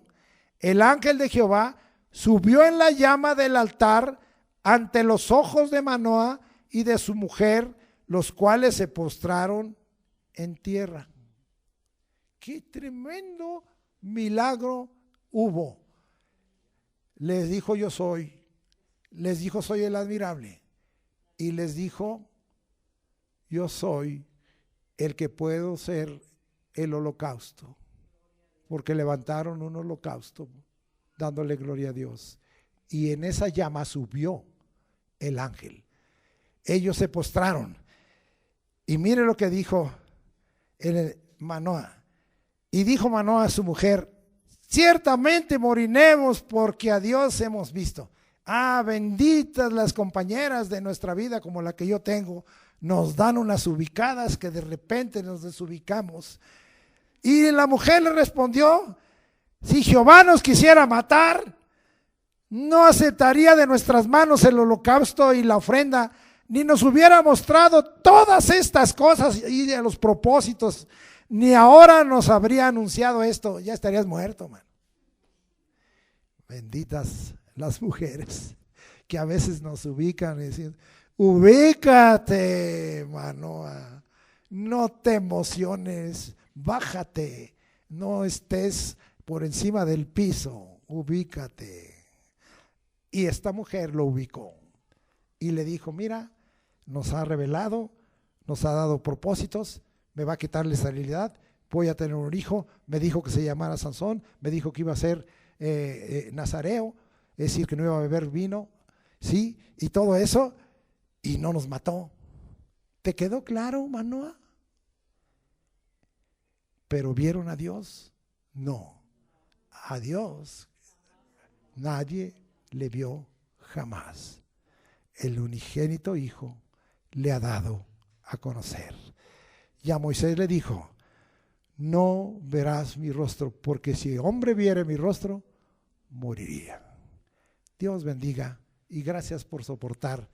el ángel de Jehová subió en la llama del altar ante los ojos de Manoah y de su mujer, los cuales se postraron en tierra. ¡Qué tremendo milagro hubo! Les dijo: yo soy. Les dijo: soy el admirable. Y les dijo: yo soy el que puedo ser el holocausto. Porque levantaron un holocausto dándole gloria a Dios. Y en esa llama subió el ángel. Ellos se postraron. Y mire lo que dijo Manoah. Y dijo Manoah a su mujer: ciertamente moriremos porque a Dios hemos visto. Ah, benditas las compañeras de nuestra vida como la que yo tengo. Nos dan unas ubicadas que de repente nos desubicamos. Y la mujer le respondió: si Jehová nos quisiera matar, no aceptaría de nuestras manos el holocausto y la ofrenda, ni nos hubiera mostrado todas estas cosas y de los propósitos, ni ahora nos habría anunciado esto. Ya estarías muerto, man. Benditas las mujeres que a veces nos ubican y dicen: ubícate, Manoah, no te emociones, bájate, no estés por encima del piso, ubícate. Y esta mujer lo ubicó y le dijo: mira, nos ha revelado, nos ha dado propósitos, me va a quitar la esterilidad, voy a tener un hijo, me dijo que se llamara Sansón, me dijo que iba a ser nazareo, es decir, que no iba a beber vino, sí, y todo eso, y no nos mató. ¿Te quedó claro, Manoah? ¿Pero vieron a Dios? No, a Dios nadie le vio jamás. El unigénito Hijo le ha dado a conocer. Y a Moisés le dijo: no verás mi rostro, porque si hombre viere mi rostro, moriría. Dios bendiga y gracias por soportar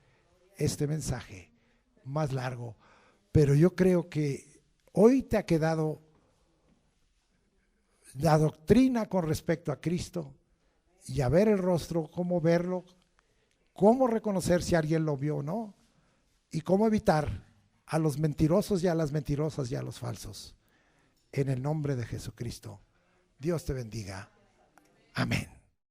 este mensaje más largo. Pero yo creo que hoy te ha quedado la doctrina con respecto a Cristo y a ver el rostro, cómo verlo, cómo reconocer si alguien lo vio o no, y cómo evitar a los mentirosos y a las mentirosas y a los falsos. En el nombre de Jesucristo, Dios te bendiga. Amén.